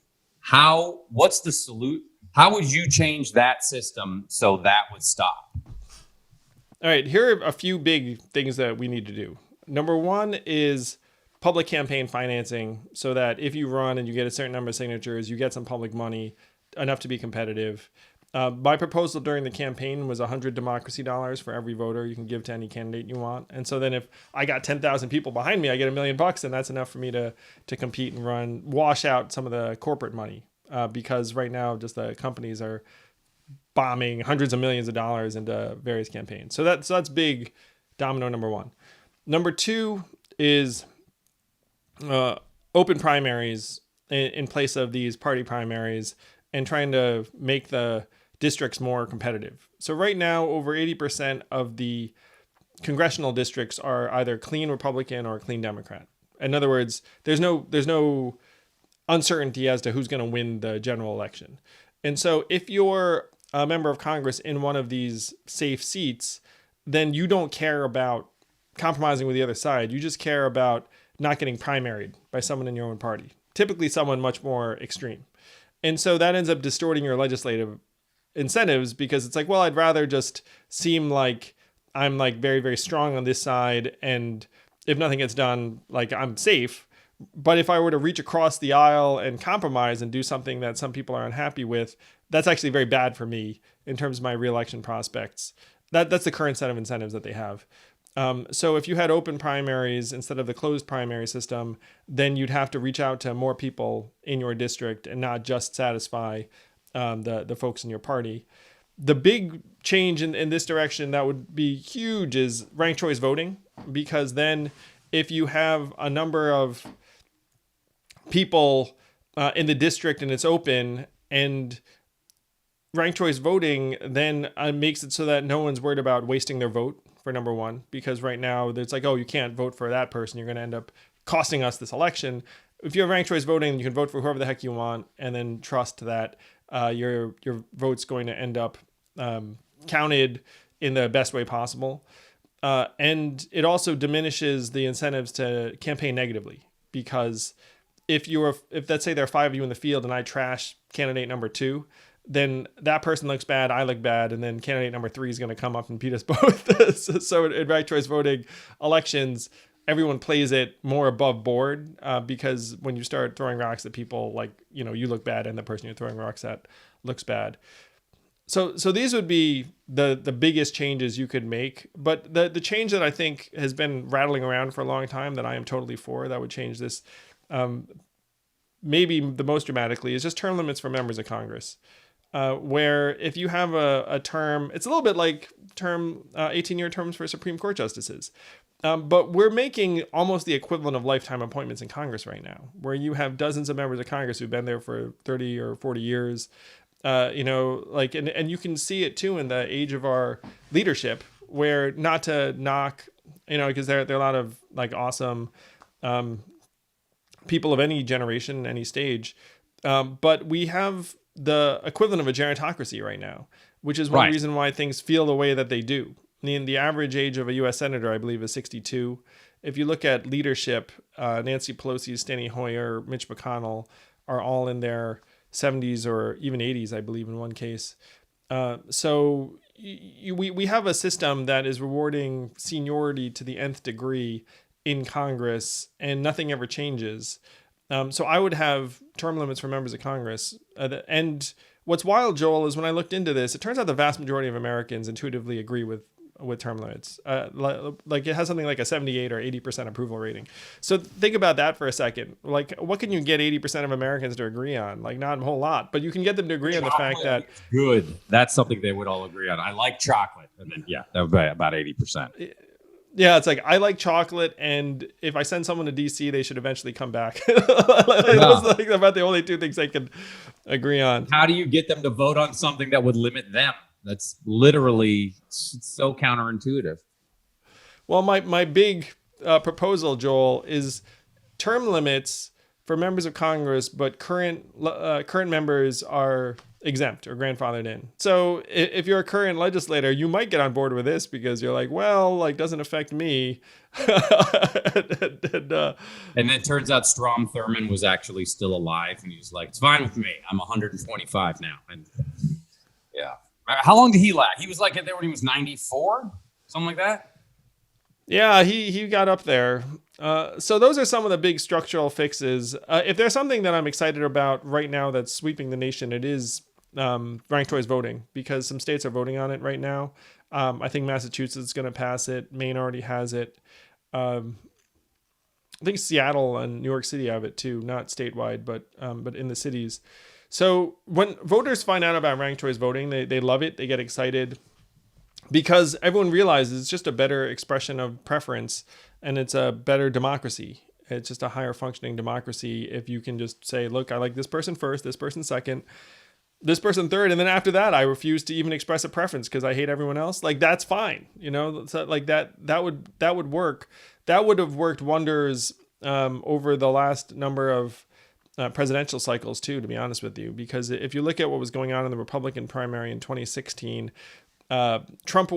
B: What's the salute? How would you change that system so that would stop?
A: All right, here are a few big things that we need to do. Number one is public campaign financing, so that if you run and you get a certain number of signatures, you get some public money, enough to be competitive. My proposal during the campaign was 100 democracy dollars for every voter you can give to any candidate you want. And so then if I got 10,000 people behind me, I get $1 million, and that's enough for me to compete and run, wash out some of the corporate money. Because right now, just the companies are bombing hundreds of millions of dollars into various campaigns. So that's big domino number one. Number two is open primaries in place of these party primaries, and trying to make the districts more competitive. So right now, over 80% of the congressional districts are either clean Republican or clean Democrat. In other words, there's no uncertainty as to who's going to win the general election. And so if you're a member of Congress in one of these safe seats, then you don't care about compromising with the other side. You just care about not getting primaried by someone in your own party, typically someone much more extreme. And so that ends up distorting your legislative incentives, because it's like, well, I'd rather just seem like I'm like very, very strong on this side, and if nothing gets done, like I'm safe. But if I were to reach across the aisle and compromise and do something that some people are unhappy with, that's actually very bad for me in terms of my reelection prospects. That's the current set of incentives that they have. So if you had open primaries instead of the closed primary system, then you'd have to reach out to more people in your district and not just satisfy the folks in your party. The big change in this direction that would be huge is ranked choice voting, because then if you have a number of people in the district and it's open, and ranked choice voting then makes it so that no one's worried about wasting their vote, for number one, because right now it's like, oh, you can't vote for that person, you're going to end up costing us this election. If you have ranked choice voting, you can vote for whoever the heck you want, and then trust that your vote's going to end up counted in the best way possible. And it also diminishes the incentives to campaign negatively, because if let's say there are 5 of you in the field and I trash candidate number 2, then that person looks bad, I look bad, and then candidate number 3 is going to come up and beat us both. So in ranked choice voting elections, everyone plays it more above board, because when you start throwing rocks at people, like, you look bad and the person you're throwing rocks at looks bad. So these would be the biggest changes you could make. But the change that I think has been rattling around for a long time that I am totally for, that would change this maybe the most dramatically, is just term limits for members of Congress. Where if you have a term, it's a little bit like 18-year terms for Supreme Court justices. But we're making almost the equivalent of lifetime appointments in Congress right now, where you have dozens of members of Congress who've been there for 30 or 40 years. And you can see it too in the age of our leadership, where, not to knock, because there are a lot of like awesome people of any generation, any stage. But we have the equivalent of a gerontocracy right now, which is one reason why things feel the way that they do. I mean, the average age of a U.S. senator, I believe, is 62. If you look at leadership, Nancy Pelosi, Steny Hoyer, Mitch McConnell are all in their 70s or even 80s, I believe, in one case. So we have a system that is rewarding seniority to the nth degree in Congress, and nothing ever changes. So I would have term limits for members of Congress. And what's wild, Joel, is when I looked into this, it turns out the vast majority of Americans intuitively agree with with term limits. Like it has something like a 78 or 80% approval rating. So think about that for a second. Like, what can you get 80% of Americans to agree on? Like, not a whole lot, but you can get them to agree on the fact that
B: good. That's something they would all agree on. I like chocolate, and then that would be about 80%.
A: Yeah, it's like I like chocolate, and if I send someone to DC, they should eventually come back. Those are like about the only two things they can agree on.
B: How do you get them to vote on something that would limit them? That's literally so counterintuitive.
A: Well, my big proposal, Joel, is term limits for members of Congress, but current members are exempt or grandfathered in. So if you're a current legislator, you might get on board with this because you're like, well, like doesn't affect me.
B: And then it turns out Strom Thurmond was actually still alive, and he was like, it's fine with me. I'm 125 now. And yeah. How long did he last? He was like there when he was 94, something like that.
A: Yeah, he got up there. So those are some of the big structural fixes. If there's something that I'm excited about right now that's sweeping the nation, it is ranked choice voting, because some states are voting on it right now. I think Massachusetts is going to pass it. Maine already has it. I think Seattle and New York City have it too, not statewide, but in the cities. So when voters find out about ranked choice voting, they love it. They get excited because everyone realizes it's just a better expression of preference, and it's a better democracy. It's just a higher functioning democracy if you can just say, look, I like this person first, this person second, this person third, and then after that, I refuse to even express a preference because I hate everyone else. Like, that's fine, So, like that would work. That would have worked wonders over the last number of presidential cycles too, to be honest with you, because if you look at what was going on in the Republican primary in 2016, Trump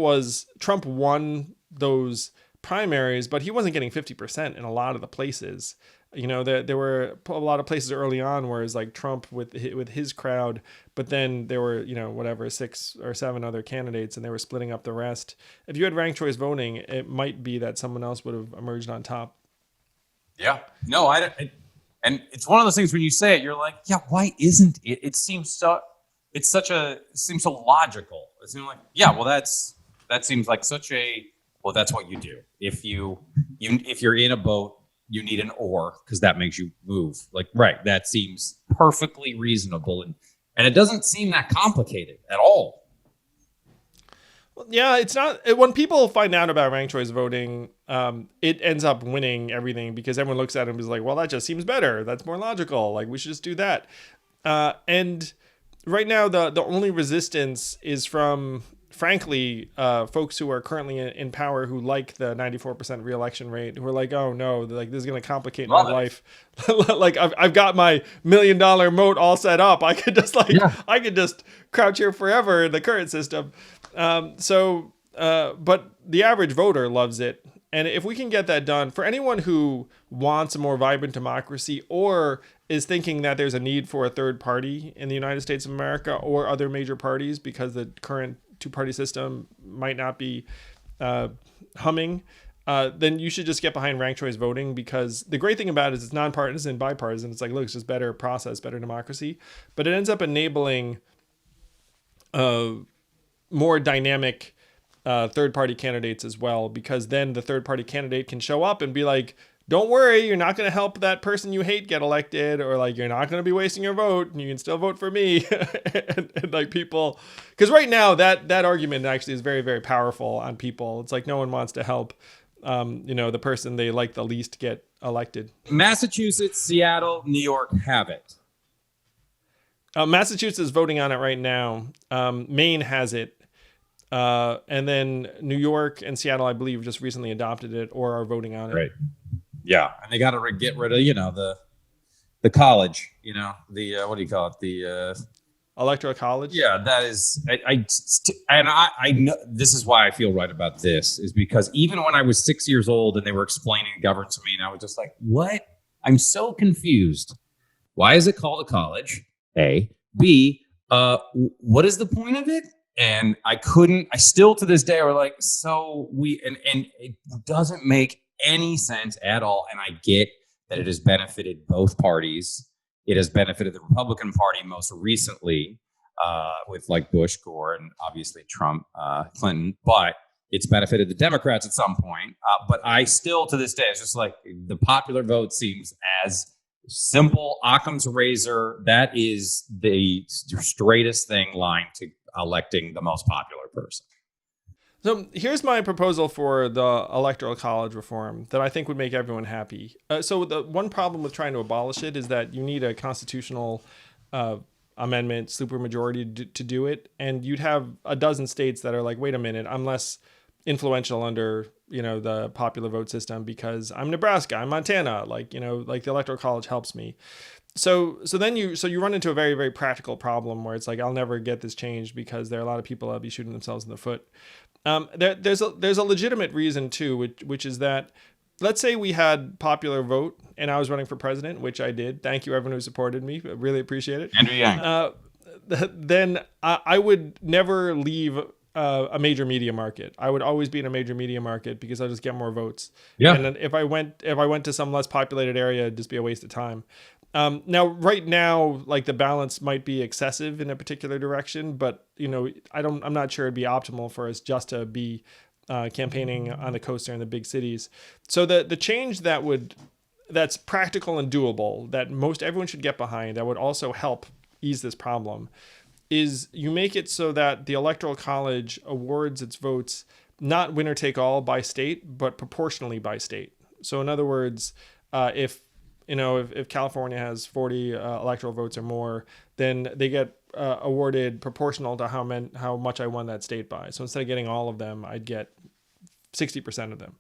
A: won those primaries, but he wasn't getting 50% in a lot of the places. There were a lot of places early on where it's like Trump with his crowd, but then there were 6 or 7 other candidates, and they were splitting up the rest. If you had ranked choice voting, it might be that someone else would have emerged on top.
B: Yeah, no, and it's one of those things when you say it, you're like, yeah, why isn't it? It seems so logical. It seems like, yeah, well, that seems like well, that's what you do. If you're in a boat, you need an oar because that makes you move. Like, right. That seems perfectly reasonable. And it doesn't seem that complicated at all.
A: Well, yeah, it's not. When people find out about ranked choice voting, it ends up winning everything because everyone looks at it and is like, well, that just seems better. That's more logical. Like, we should just do that. And right now, the only resistance is from, frankly, folks who are currently in power who like the 94% reelection rate, who are like, oh no, like this is going to complicate my life. Like I've got my $1 million moat all set up. I could just I could just crouch here forever in the current system. But the average voter loves it. And if we can get that done, for anyone who wants a more vibrant democracy or is thinking that there's a need for a third party in the United States of America or other major parties because the current two-party system might not be humming, then you should just get behind ranked choice voting, because the great thing about it is it's nonpartisan, bipartisan. It's like, look, it's just better process, better democracy. But it ends up enabling more dynamic third-party candidates as well, because then the third-party candidate can show up and be like, don't worry, you're not going to help that person you hate get elected, or like you're not going to be wasting your vote, and you can still vote for me. and like people, because right now that argument actually is very, very powerful on people. It's like no one wants to help the person they like the least get elected.
B: Massachusetts, Seattle, New York have it.
A: Massachusetts is voting on it right now. Maine has it. And then New York and Seattle, I believe, just recently adopted it or are voting on it.
B: Right. Yeah. And they got to get rid of, the college, the, what do you call it? The
A: electoral college.
B: Yeah, that is, I know this is why I feel right about this, is because even when I was 6 years old and they were explaining government to me, and I was just like, what? I'm so confused. Why is it called a college? A. B. What is the point of it? And I still to this day are like, so and it doesn't make any sense at all. And I get that it has benefited both parties. It has benefited the Republican Party most recently with like Bush, Gore, and obviously Trump, Clinton. But It's benefited the Democrats at some point. But I still, to this day, it's just like the popular vote seems as simple Occam's razor. That is the straightest thing line to electing the most popular person.
A: So here's my proposal for the electoral college reform that I think would make everyone happy. So the one problem with trying to abolish it is that you need a constitutional amendment, supermajority to do it. And you'd have a dozen states that are like, wait a minute, I'm less influential under, the popular vote system because I'm Nebraska, I'm Montana, like the electoral college helps me. So then you run into a very, very practical problem where it's like, I'll never get this changed because there are a lot of people that'll be shooting themselves in the foot. There's a legitimate reason too, which is that let's say we had popular vote and I was running for president, which I did. Thank you, everyone who supported me. I really appreciate it.
B: Andrew Yang.
A: Then I would never leave a major media market. I would always be in a major media market because I'll just get more votes.
B: Yeah.
A: And then if I went to some less populated area, it'd just be a waste of time. Right now, like the balance might be excessive in a particular direction, but I'm not sure it'd be optimal for us just to be campaigning on the coast or in the big cities. So the change that's practical and doable, that most everyone should get behind, that would also help ease this problem, is you make it so that the Electoral College awards its votes not winner take all by state, but proportionally by state. So in other words, if California has 40 electoral votes or more, then they get awarded proportional to how much I won that state by. So instead of getting all of them, I'd get 60% of them,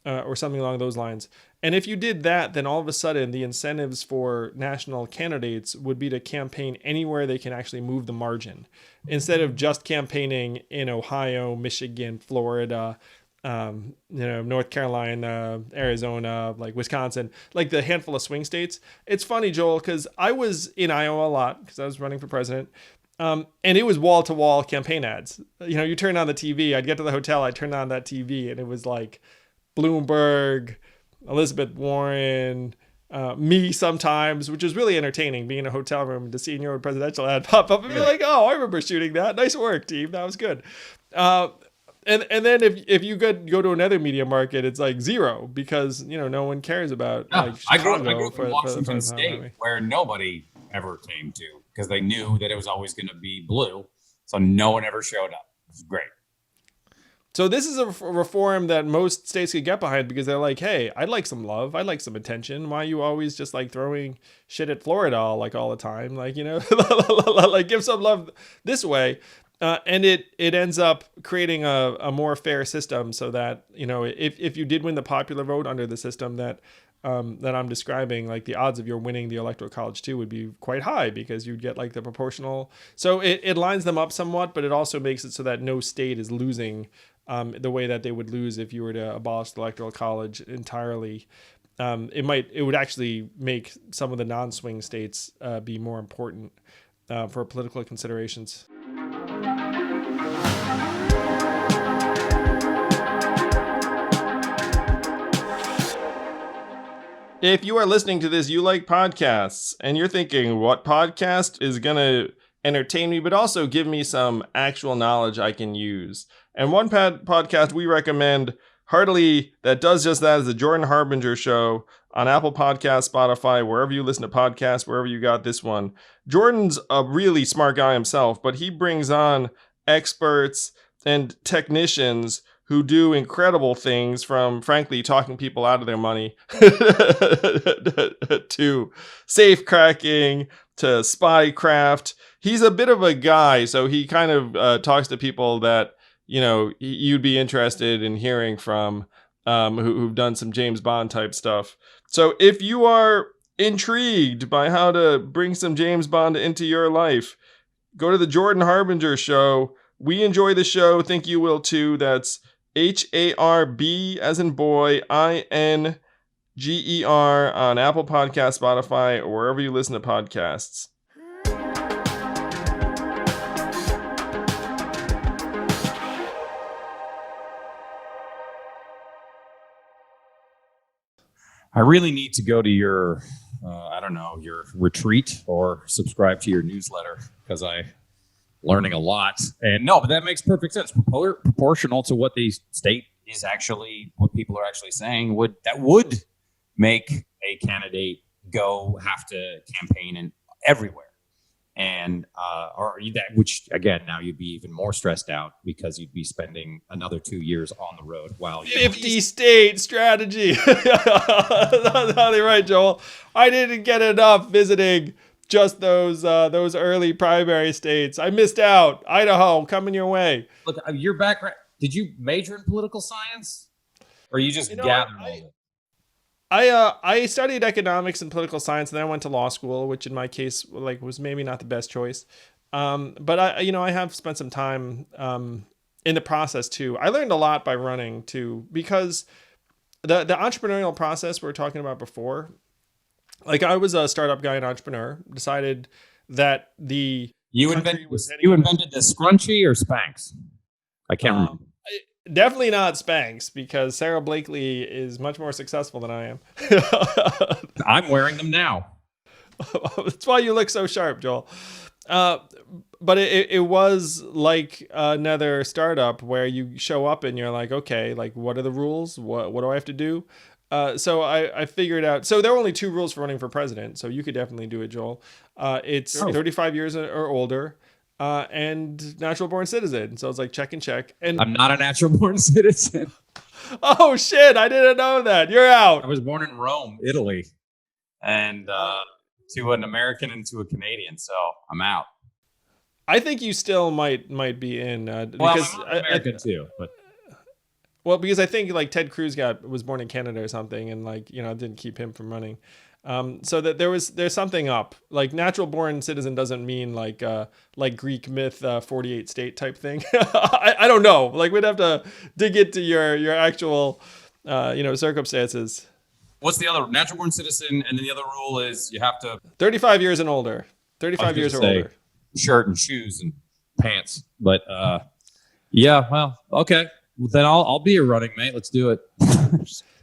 A: or something along those lines. And if you did that, then all of a sudden the incentives for national candidates would be to campaign anywhere they can actually move the margin, instead of just campaigning in Ohio, Michigan, Florida, North Carolina, Arizona, like Wisconsin, like the handful of swing states. It's funny, Joel, because I was in Iowa a lot because I was running for president. And it was wall-to-wall campaign ads. You turn on the TV, I'd get to the hotel, I'd turn on that TV, and it was like Bloomberg, Elizabeth Warren, me sometimes, which was really entertaining, being in a hotel room to see your presidential ad pop up and be like, oh, I remember shooting that. Nice work, team. That was good. And then if you go to another media market, it's like zero because no one cares about like Chicago.
B: I grew up in Washington State where nobody ever came to because they knew that it was always going to be blue, so no one ever showed up. It was great.
A: So this is a reform that most states could get behind because they're like, hey, I'd like some love, I'd like some attention. Why are you always just like throwing shit at Florida all the time? Like like give some love this way. And it ends up creating a more fair system so that, if you did win the popular vote under the system that I'm describing, like the odds of your winning the electoral college too would be quite high because you'd get like the proportional. So it lines them up somewhat, but it also makes it so that no state is losing the way that they would lose if you were to abolish the electoral college entirely. It would actually make some of the non-swing states be more important for political considerations. If you are listening to this, you like podcasts, and you're thinking, what podcast is going to entertain me, but also give me some actual knowledge I can use? And one podcast we recommend heartily that does just that is the Jordan Harbinger Show on Apple Podcasts, Spotify, wherever you listen to podcasts, wherever you got this one. Jordan's a really smart guy himself, but he brings on experts and technicians who do incredible things, from, frankly, talking people out of their money to safe cracking to spycraft. He's a bit of a guy, so he kind of talks to people that, you'd be interested in hearing from, who've done some James Bond type stuff. So if you are intrigued by how to bring some James Bond into your life, go to the Jordan Harbinger Show. We enjoy the show. Think you will too. That's HARB as in boy, INGER on Apple Podcasts, Spotify, or wherever you listen to podcasts.
B: I really need to go to your, your retreat or subscribe to your newsletter because learning a lot. And no, but that makes perfect sense. Proportional to what the state is actually, what people are actually saying, would make a candidate have to campaign in everywhere. And which again, now you'd be even more stressed out because you'd be spending another 2 years on the road while
A: 50 state strategy. That's totally right, Joel. I didn't get enough visiting just those early primary states. I missed out. Idaho, coming your way.
B: Look, your background. Did you major in political science, or you just gathered all of it?
A: I studied economics and political science, and then I went to law school, which in my case was maybe not the best choice. But I have spent some time in the process too. I learned a lot by running too, because the entrepreneurial process we were talking about before, like I was a startup guy and entrepreneur, decided that
B: you invented the scrunchie or Spanx? I can't remember.
A: Definitely not Spanx, because Sarah Blakely is much more successful than I am.
B: I'm wearing them now.
A: That's why you look so sharp, Joel. But it was like another startup where you show up and you're like, okay, like what are the rules? What do I have to do? So I figured out. So there are only 2 rules for running for president. So you could definitely do it, Joel. It's 35 years or older. And natural born citizen. So it's like check and check. And
B: I'm not a natural born citizen.
A: Oh shit, I didn't know that. You're out.
B: I was born in Rome, Italy, and to an American and to a Canadian, so I'm out.
A: I think you still might be in because
B: I'm American too, but
A: because I think like Ted Cruz was born in Canada or something, and it didn't keep him from running. So that there's something up. Like natural born citizen doesn't mean like Greek myth 48 state type thing. I don't know. Like we'd have to dig into your actual circumstances.
B: What's the other? Natural born citizen, and then the other rule is you have to
A: 35 years and older. 35 years or older.
B: Shirt and shoes and pants. But yeah, well, okay. Well, then I'll be your running mate. Let's do it.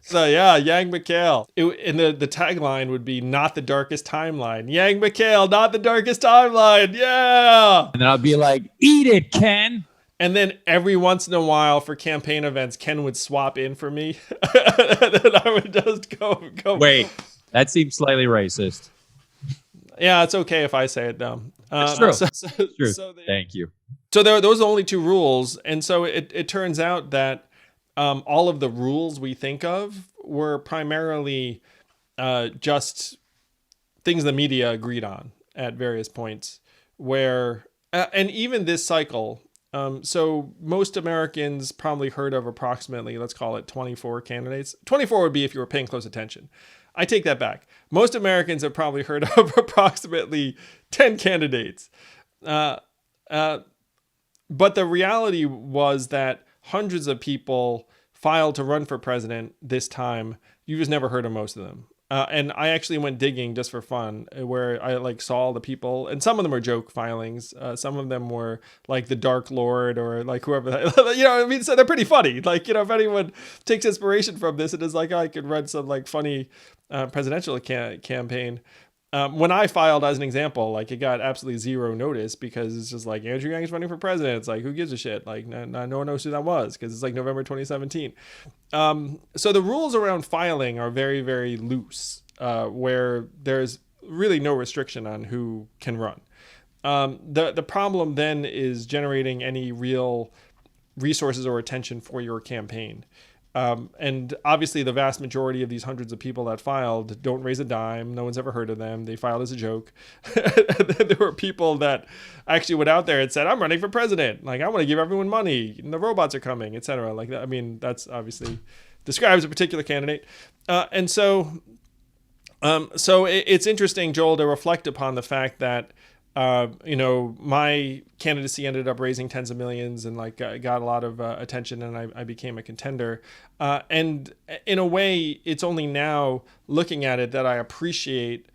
A: So yeah, Yang McHale. And the tagline would be "Not the darkest timeline." Yang McHale, not the darkest timeline. Yeah.
B: And then I'll be like, "Eat it, Ken."
A: And then every once in a while for campaign events, Ken would swap in for me. And then I would just go.
B: Wait, that seems slightly racist.
A: Yeah, it's okay if I say it though.
B: It's true. True. Thank you.
A: So those are only 2 rules, and so it turns out that all of the rules we think of were primarily just things the media agreed on at various points. Where and even this cycle, so most Americans probably heard of approximately, let's call it 24 candidates. 24 would be if you were paying close attention. I take that back. Most Americans have probably heard of approximately 10 candidates. But the reality was that hundreds of people filed to run for president this time. You just never heard of most of them. And I actually went digging just for fun, where I saw all the people, and some of them were joke filings. Some of them were like the Dark Lord or like whoever, so they're pretty funny. If anyone takes inspiration from this, it is like, I could run some like funny presidential campaign. When I filed as an example, it got absolutely zero notice because it's just like Andrew Yang's running for president. It's like, who gives a shit? No one knows who that was because it's like November 2017. So the rules around filing are very, very loose, where there's really no restriction on who can run. The problem then is generating any real resources or attention for your campaign. And obviously the vast majority of these hundreds of people that filed don't raise a dime. No one's ever heard of them. They filed as a joke. There were people that actually went out there and said, I'm running for president. I want to give everyone money. And the robots are coming, etc. That's obviously describes a particular candidate. So it's interesting, Joel, to reflect upon the fact that my candidacy ended up raising tens of millions and got a lot of attention, and I became a contender. And in a way, it's only now looking at it that I appreciate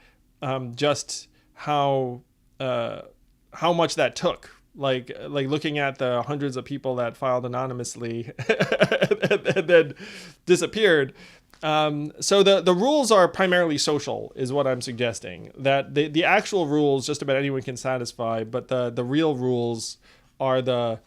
A: just how much that took. Like looking at the hundreds of people that filed anonymously and then disappeared. So the rules are primarily social, is what I'm suggesting. That the actual rules just about anyone can satisfy, but the real rules are the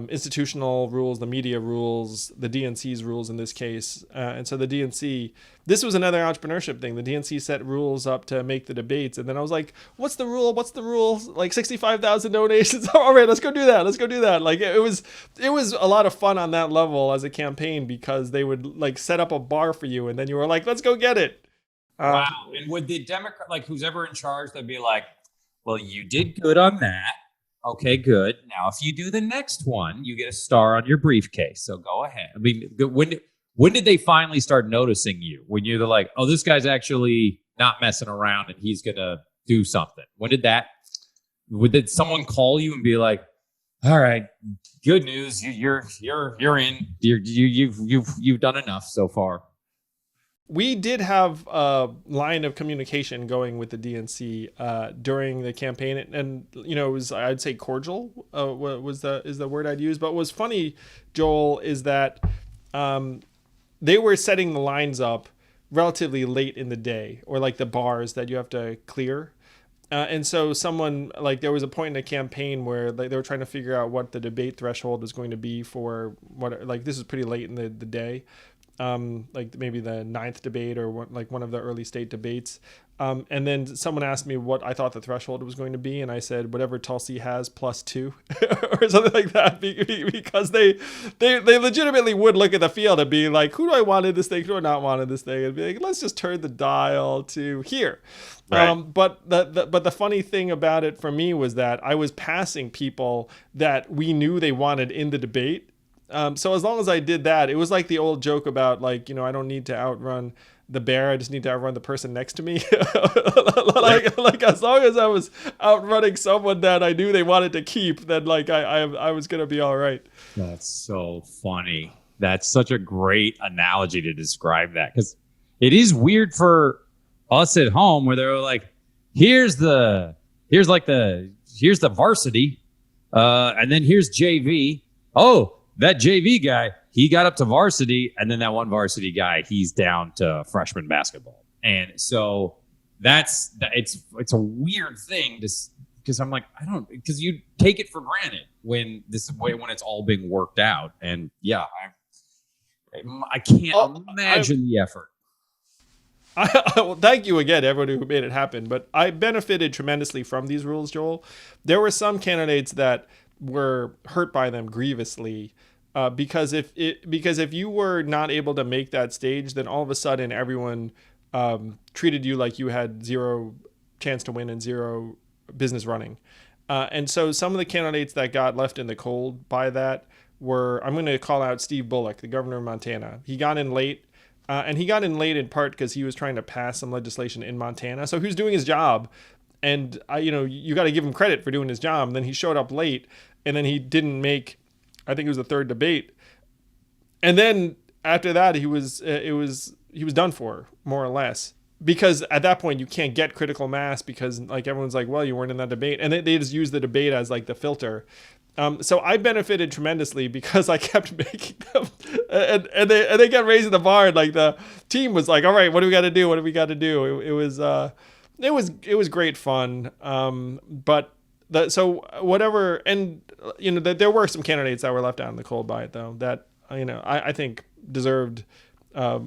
A: institutional rules, the media rules, the DNC's rules in this case. And so the DNC, this was another entrepreneurship thing. The DNC set rules up to make the debates. And then I was like, what's the rule? What's the rule? Like 65,000 donations. All right, let's go do that. Let's go do that. Like it was a lot of fun on that level as a campaign, because they would like set up a bar for you and then you were like, let's go get it.
B: Wow. And would the Democrat, like who's ever in charge, they'd be like, well, you did good on that. Okay, good. Now, if you do the next one, you get a star on your briefcase. So go ahead. I mean, when did they finally start noticing you? When you're like, oh, this guy's actually not messing around and he's gonna do something. When did someone call you and be like, all right, good news, you're in. You've done enough so far.
A: We did have a line of communication going with the DNC during the campaign, and you know, it was, I'd say, cordial. Is the word I'd use. But what was funny, Joel, is that they were setting the lines up relatively late in the day, or like the bars that you have to clear. And so someone, like, there was a point in the campaign where they were trying to figure out what the debate threshold was going to be for what, like, this is pretty late in the day. Like maybe the 9th debate or one of the early state debates. And then someone asked me what I thought the threshold was going to be. And I said, whatever Tulsi has +2 or something like that, because they legitimately would look at the field and be like, who do I want in this thing? Who do I not want in this thing? And be like, let's just turn the dial to here. Right. But the funny thing about it for me was that I was passing people that we knew they wanted in the debate. So as long as I did that, it was like the old joke about, like, you know, I don't need to outrun the bear, I just need to outrun the person next to me. like as long as I was outrunning someone that I knew they wanted to keep, then like I was gonna be all right.
B: That's so funny. That's such a great analogy to describe that, because it is weird for us at home where they're like, here's the varsity, and then here's JV. Oh, that JV guy, he got up to varsity, and then that one varsity guy, he's down to freshman basketball. And so it's a weird thing, because I'm like, because you take it for granted when it's all being worked out. And yeah, I can't imagine the effort.
A: Well, thank you again, everyone who made it happen. But I benefited tremendously from these rules, Joel. There were some candidates that were hurt by them grievously, because if you were not able to make that stage, then all of a sudden everyone treated you like you had zero chance to win and zero business running. And so some of the candidates that got left in the cold by that were, I'm going to call out Steve Bullock, the governor of Montana. He got in late, and he got in late in part because he was trying to pass some legislation in Montana. So he was doing his job, and you got to give him credit for doing his job. And then he showed up late, and then he didn't make, I think it was the third debate. And then after that, he was done for, more or less, because at that point you can't get critical mass, because like everyone's like, well, you weren't in that debate, and they just use the debate as like the filter. So I benefited tremendously because I kept making them, and they kept raising the bar, and like the team was like, all right, what do we got to do? What do we got to do? It was great fun. So whatever, and there were some candidates that were left out in the cold by it, though, that I think deserved a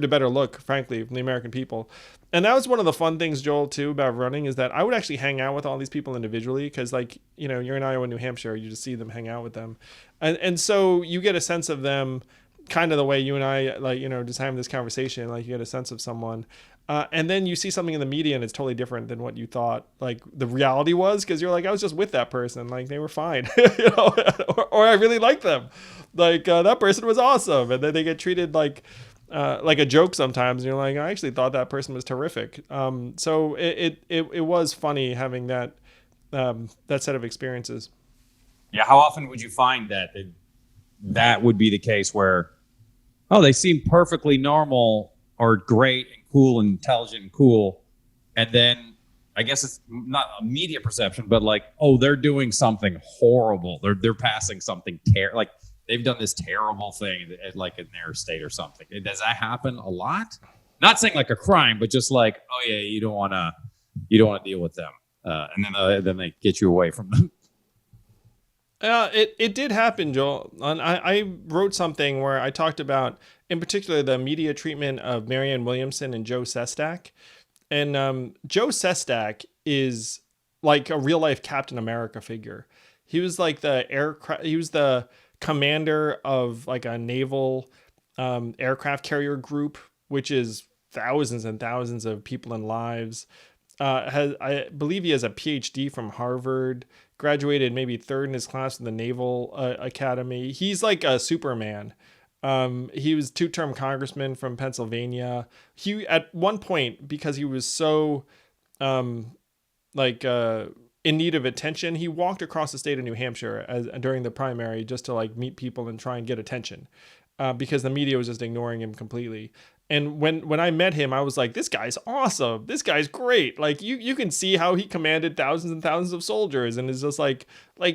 A: better look, frankly, from the American people. And that was one of the fun things, Joel, too, about running, is that I would actually hang out with all these people individually, because like, you're in Iowa, New Hampshire, you just see them, hang out with them, and so you get a sense of them, kind of the way you and I, like, just having this conversation, like you get a sense of someone. And then you see something in the media and it's totally different than what you thought like the reality was, because you're like, I was just with that person, like they were fine, or I really liked them, like that person was awesome, and then they get treated like a joke sometimes, and you're like, I actually thought that person was terrific. So it was funny having that set of experiences.
B: Yeah, how often would you find that would be the case where, oh, they seem perfectly normal or great and cool and intelligent and cool, and then I guess it's not a media perception, but like, oh, they're doing something horrible, they're passing something like they've done this terrible thing like in their state or something. Does that happen a lot? Not saying like a crime, but just like, oh yeah, you don't want to deal with them, and then they get you away from them.
A: It did happen, Joel. And I wrote something where I talked about, in particular, the media treatment of Marianne Williamson and Joe Sestak. And Joe Sestak is like a real life Captain America figure. He was like he was the commander of like a naval aircraft carrier group, which is thousands and thousands of people and lives. I believe he has a PhD from Harvard, graduated maybe third in his class in the Naval Academy. He's like a Superman. He was 2-term congressman from Pennsylvania. He, at one point, because he was so in need of attention, he walked across the state of New Hampshire during the primary just to like meet people and try and get attention, because the media was just ignoring him completely. And when I met him, I was like, this guy's awesome. This guy's great. Like you can see how he commanded thousands and thousands of soldiers, and it's just like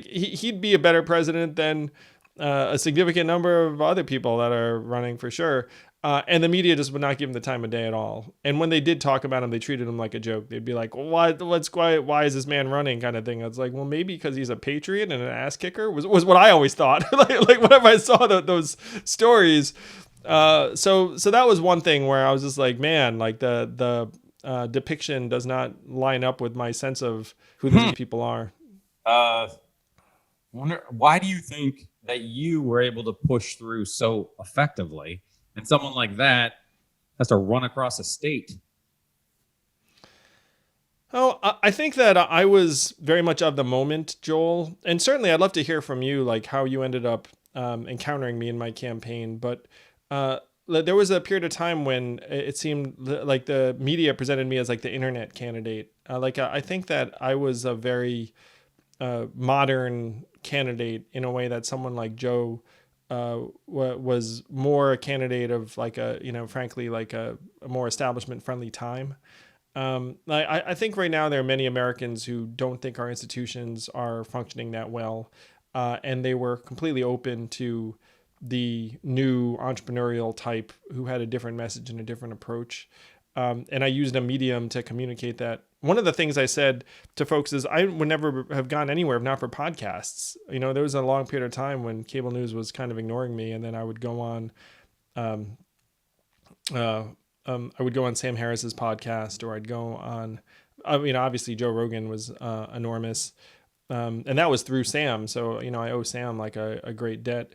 A: he'd be a better president than a significant number of other people that are running for sure. And the media just would not give him the time of day at all. And when they did talk about him, they treated him like a joke. They'd be like, why is this man running, kind of thing. It's like, well, maybe because he's a patriot and an ass kicker was what I always thought. like whenever I saw those stories. So that was one thing where I was just like, man, like the depiction does not line up with my sense of who these people are.
B: Wonder, why do you think that you were able to push through so effectively, and someone like that has to run across a state?
A: Oh, I think that I was very much of the moment, Joel, and certainly I'd love to hear from you, like how you ended up encountering me in my campaign. But there was a period of time when it seemed like the media presented me as like the internet candidate. I think that I was a very modern candidate in a way that someone like Joe was more a candidate of like frankly, like a more establishment friendly time. I think right now there are many Americans who don't think our institutions are functioning that well, and they were completely open to the new entrepreneurial type who had a different message and a different approach. And I used a medium to communicate that. One of the things I said to folks is I would never have gone anywhere if not for podcasts. There was a long period of time when cable news was kind of ignoring me, and then I would go on, I would go on Sam Harris's podcast, or I'd go on, obviously Joe Rogan was enormous, and that was through Sam. So I owe Sam like a great debt.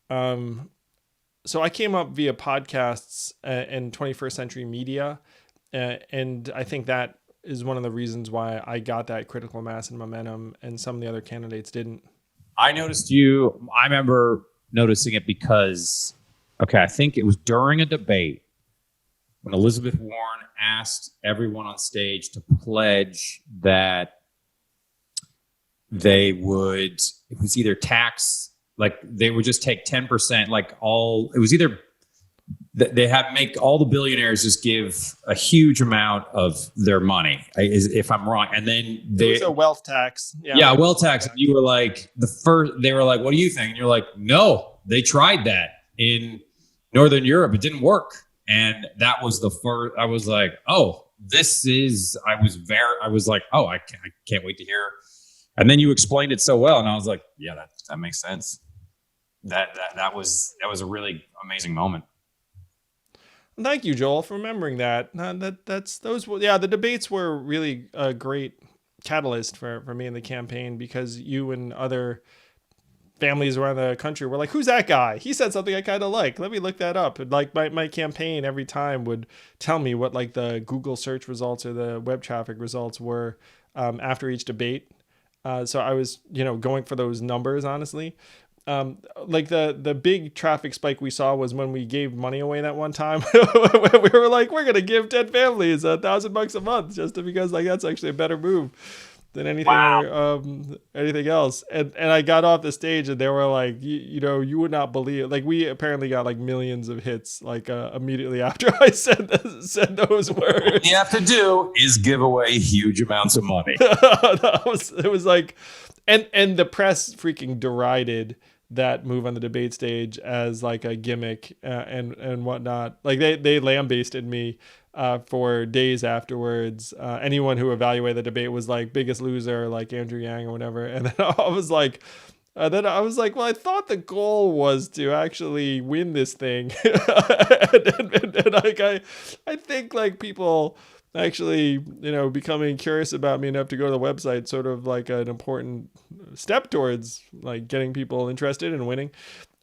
A: So I came up via podcasts and 21st century media, and I think that is one of the reasons why I got that critical mass and momentum, and some of the other candidates didn't.
B: I remember noticing it because, I think it was during a debate when Elizabeth Warren asked everyone on stage to pledge that they would, it was either tax, like they would just take 10%, it was either they make all the billionaires just give a huge amount of their money, if I'm wrong. And then
A: it was a wealth tax.
B: Yeah, wealth tax. And you were like, they were like, what do you think? And you're like, no, they tried that in Northern Europe. It didn't work. And that was the first, I was like, oh, I was like, oh, I can't wait to hear. And then you explained it so well. And I was like, yeah, that makes sense. That was a really amazing moment.
A: Thank you, Joel, for remembering that. The debates were really a great catalyst for me in the campaign, because you and other families around the country were like, who's that guy? He said something I kind of like. Let me look that up. And like my campaign every time would tell me what like the Google search results or the web traffic results were after each debate. So I was, going for those numbers, honestly. Like the big traffic spike we saw was when we gave money away that one time. We were like, we're gonna give 10 families $1,000 a month just because like that's actually a better move than anything anything else. And I got off the stage and they were like, you would not believe, like we apparently got like millions of hits like immediately after I said those words.
B: What you have to do is give away huge amounts of money.
A: It was like, and the press freaking derided that move on the debate stage as like a gimmick and whatnot. Like they lambasted me for days afterwards. Anyone who evaluated the debate was like biggest loser, like Andrew Yang or whatever. And then I was like, well, I thought the goal was to actually win this thing. and like, I think like people actually, becoming curious about me enough to go to the website, sort of like an important step towards like getting people interested in winning.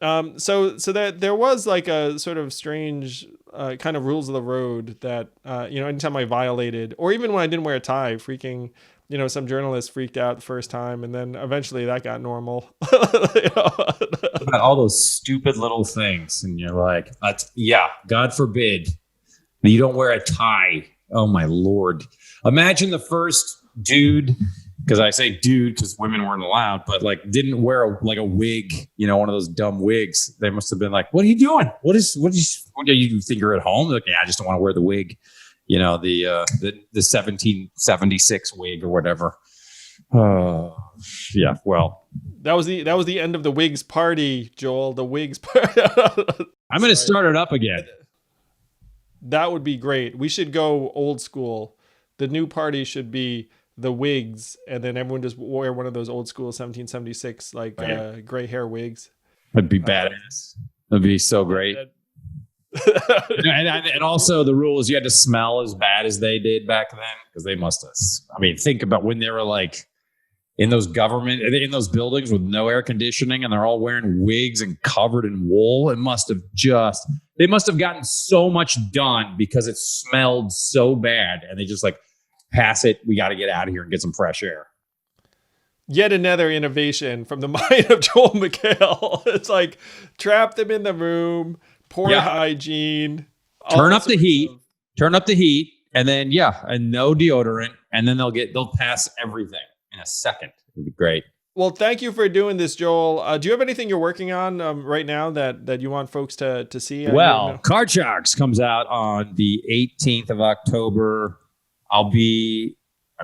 A: So that there was like a sort of strange kind of rules of the road that, anytime I violated, or even when I didn't wear a tie, some journalists freaked out the first time, and then eventually that got normal.
B: About all those stupid little things, and you're like, God forbid you don't wear a tie. Oh my Lord. Imagine the first dude, because I say dude because women weren't allowed, but like didn't wear a wig, one of those dumb wigs. They must have been like, what are you doing? What do you think you're at home? Like, I just don't want to wear the wig. The 1776 wig or whatever. Yeah. Well,
A: that was the end of the wigs party, Joel. The wigs party.
B: I'm going to start it up again.
A: That would be great. We should go old school. The new party should be the wigs, and then everyone just wear one of those old school 1776 like gray hair wigs.
B: That'd be badass. That'd be so great. And also the rule is you had to smell as bad as they did back then, because they must have. I mean, think about when they were like in those buildings with no air conditioning, and they're all wearing wigs and covered in wool. They must have gotten so much done because it smelled so bad, and they just like pass it. We got to get out of here and get some fresh air.
A: Yet another innovation from the mind of Joel McHale. It's like trap them in the room. Poor hygiene.
B: Turn up the heat, and then and no deodorant, and then they'll pass everything in a second. It'll be great.
A: Well, thank you for doing this, Joel. Do you have anything you're working on right now that you want folks to see?
B: Well, Card Sharks comes out on the 18th of October. I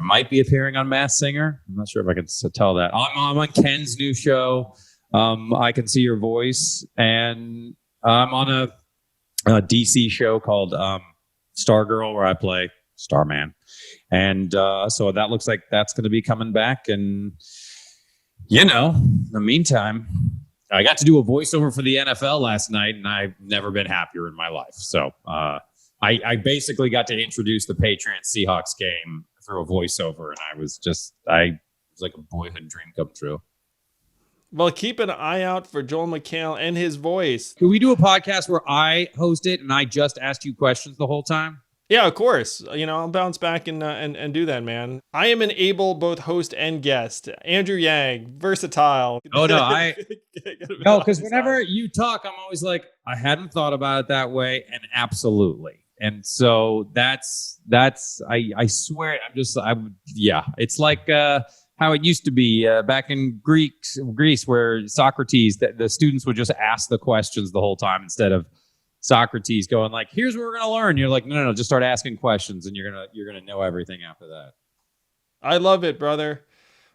B: might be appearing on Masked Singer. I'm not sure if I can tell that. I'm on Ken's new show. I Can See Your Voice, and I'm on a DC show called Stargirl, where I play Starman. And so that looks like that's going to be coming back. And, in the meantime, I got to do a voiceover for the NFL last night, and I've never been happier in my life. So I basically got to introduce the Patriots-Seahawks game through a voiceover, and it was like a boyhood dream come true.
A: Well, keep an eye out for Joel McHale and his voice.
B: Can we do a podcast where I host it and I just asked you questions the whole time?
A: Yeah, of course. I'll bounce back and do that, man. I am an able both host and guest. Andrew Yang, versatile.
B: Oh, no, because whenever you talk, I'm always like, I hadn't thought about it that way, and absolutely. And so that's I swear, it's like how it used to be back in Greece, where Socrates, the students would just ask the questions the whole time instead of Socrates going like, "Here's what we're gonna learn." You're like, no, just start asking questions, and you're gonna know everything after that.
A: I love it, brother.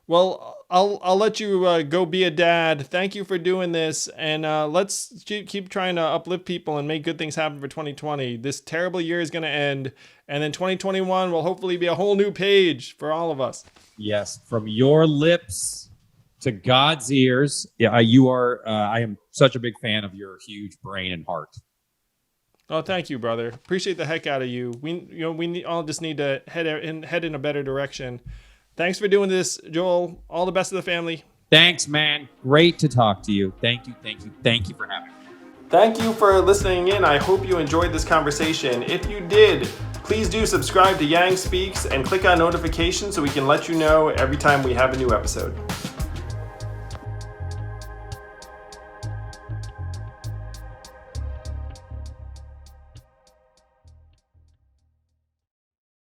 A: Well, I'll let you go be a dad. Thank you for doing this, and let's keep trying to uplift people and make good things happen for 2020. This terrible year is going to end, and then 2021 will hopefully be a whole new page for all of us.
B: Yes, from your lips to God's ears. Yeah, you are. I am such a big fan of your huge brain and heart.
A: Oh, thank you, brother. Appreciate the heck out of you. We all just need to head in a better direction. Thanks for doing this, Joel. All the best to the family.
B: Thanks, man. Great to talk to you. Thank you for having me.
A: Thank you for listening in. I hope you enjoyed this conversation. If you did, please do subscribe to Yang Speaks and click on notifications so we can let you know every time we have a new episode.